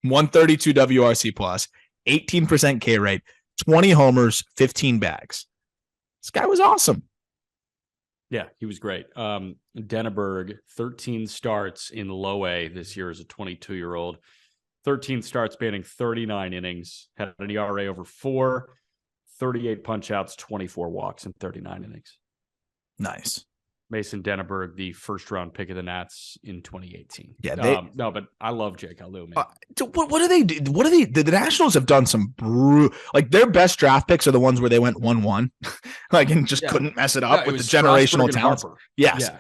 132 WRC plus, 18% K rate, 20 homers, 15 bags. This guy was awesome. Yeah, he was great. Denneberg, 13 starts in low A this year as a 22-year-old. 13 starts spanning 39 innings, had an ERA over 4, 38 punch-outs, 24 walks in 39 innings. Nice. Mason Denneberg, the first-round pick of the Nats in 2018. Yeah, no, but I love Jake Alou, man. What do they do? What do they? The Nationals have done some like their best draft picks are the ones where they went 1-1, like and just couldn't mess it up with the generational talent. Yes. Yeah.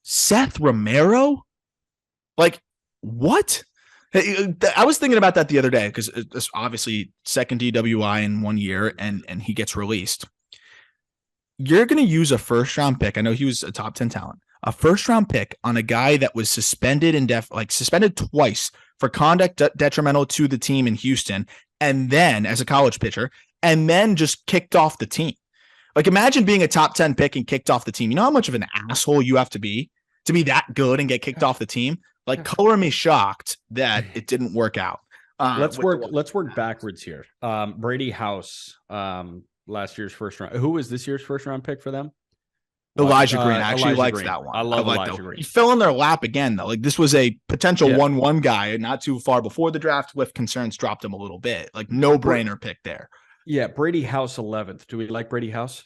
Seth Romero, like what? I was thinking about that the other day because it's obviously second DWI in 1 year, and he gets released. You're going to use a first-round pick. I know he was a top 10 talent. A first-round pick on a guy that was suspended suspended twice for conduct detrimental to the team in Houston, and then as a college pitcher, and then just kicked off the team. Like, imagine being a top 10 pick and kicked off the team. You know how much of an asshole you have to be that good and get kicked off the team? Like, color me shocked that it didn't work out. Let's work backwards here. Brady House, last year's first round. Who was this year's first round pick for them? Elijah Green. I actually likes that one. I love Elijah Green. He fell in their lap again, though. Like, this was a potential 1-1 guy not too far before the draft. With concerns dropped him a little bit. Like, no brainer pick there. Yeah, Brady House 11th. Do we like Brady House?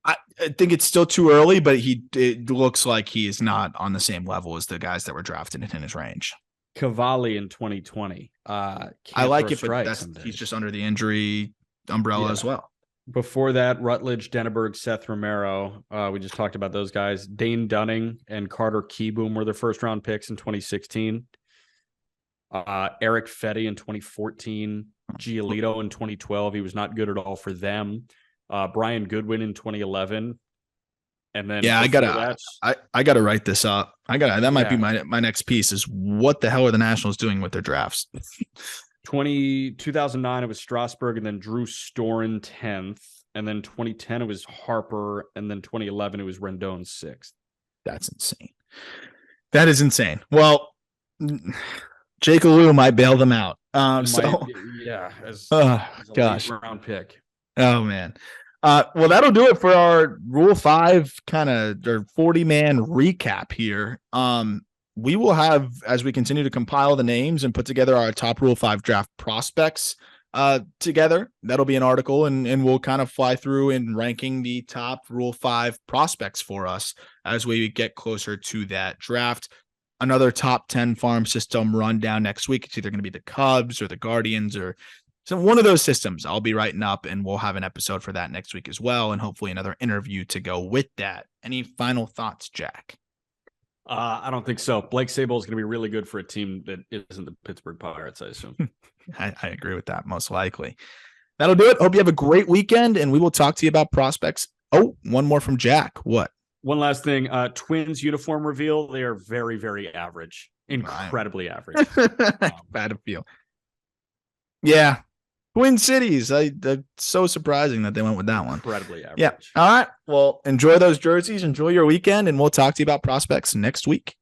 I think it's still too early, but it looks like he is not on the same level as the guys that were drafted in his range. Cavalli in 2020. I like it, but he's just under the injury umbrella as well. Before that, Rutledge, Denneberg, Seth Romero. We just talked about those guys. Dane Dunning and Carter Keyboom were their first-round picks in 2016. Eric Fetty in 2014. Giolito in 2012. He was not good at all for them. Brian Goodwin in 2011. And then I gotta write this up. That might be my next piece is what the hell are the Nationals doing with their drafts? 2009 it was Strasburg, and then Drew Storen 10th, and then 2010 it was Harper, and then 2011 it was Rendon 6th. That's insane. That is insane. Well, Jake Alou might bail them out. As a late round pick. Oh man. Well, that'll do it for our Rule 5 kind of 40-man recap here. We will have, as we continue to compile the names and put together our top Rule 5 draft prospects together, that'll be an article, and we'll kind of fly through and ranking the top Rule 5 prospects for us as we get closer to that draft. Another top 10 farm system rundown next week. It's either going to be the Cubs or the Guardians or so one of those systems I'll be writing up, and we'll have an episode for that next week as well, and hopefully another interview to go with that. Any final thoughts, Jack? I don't think so. Blake Sabol is going to be really good for a team that isn't the Pittsburgh Pirates, I assume. I agree with that, most likely. That'll do it. Hope you have a great weekend, and we will talk to you about prospects. Oh, one more from Jack. What? One last thing. Twins uniform reveal. They are very, very average. Incredibly average. Bad to feel. Yeah. Twin Cities. That's so surprising that they went with that one. Incredibly average. Yeah. All right. Well, enjoy those jerseys. Enjoy your weekend, and we'll talk to you about prospects next week.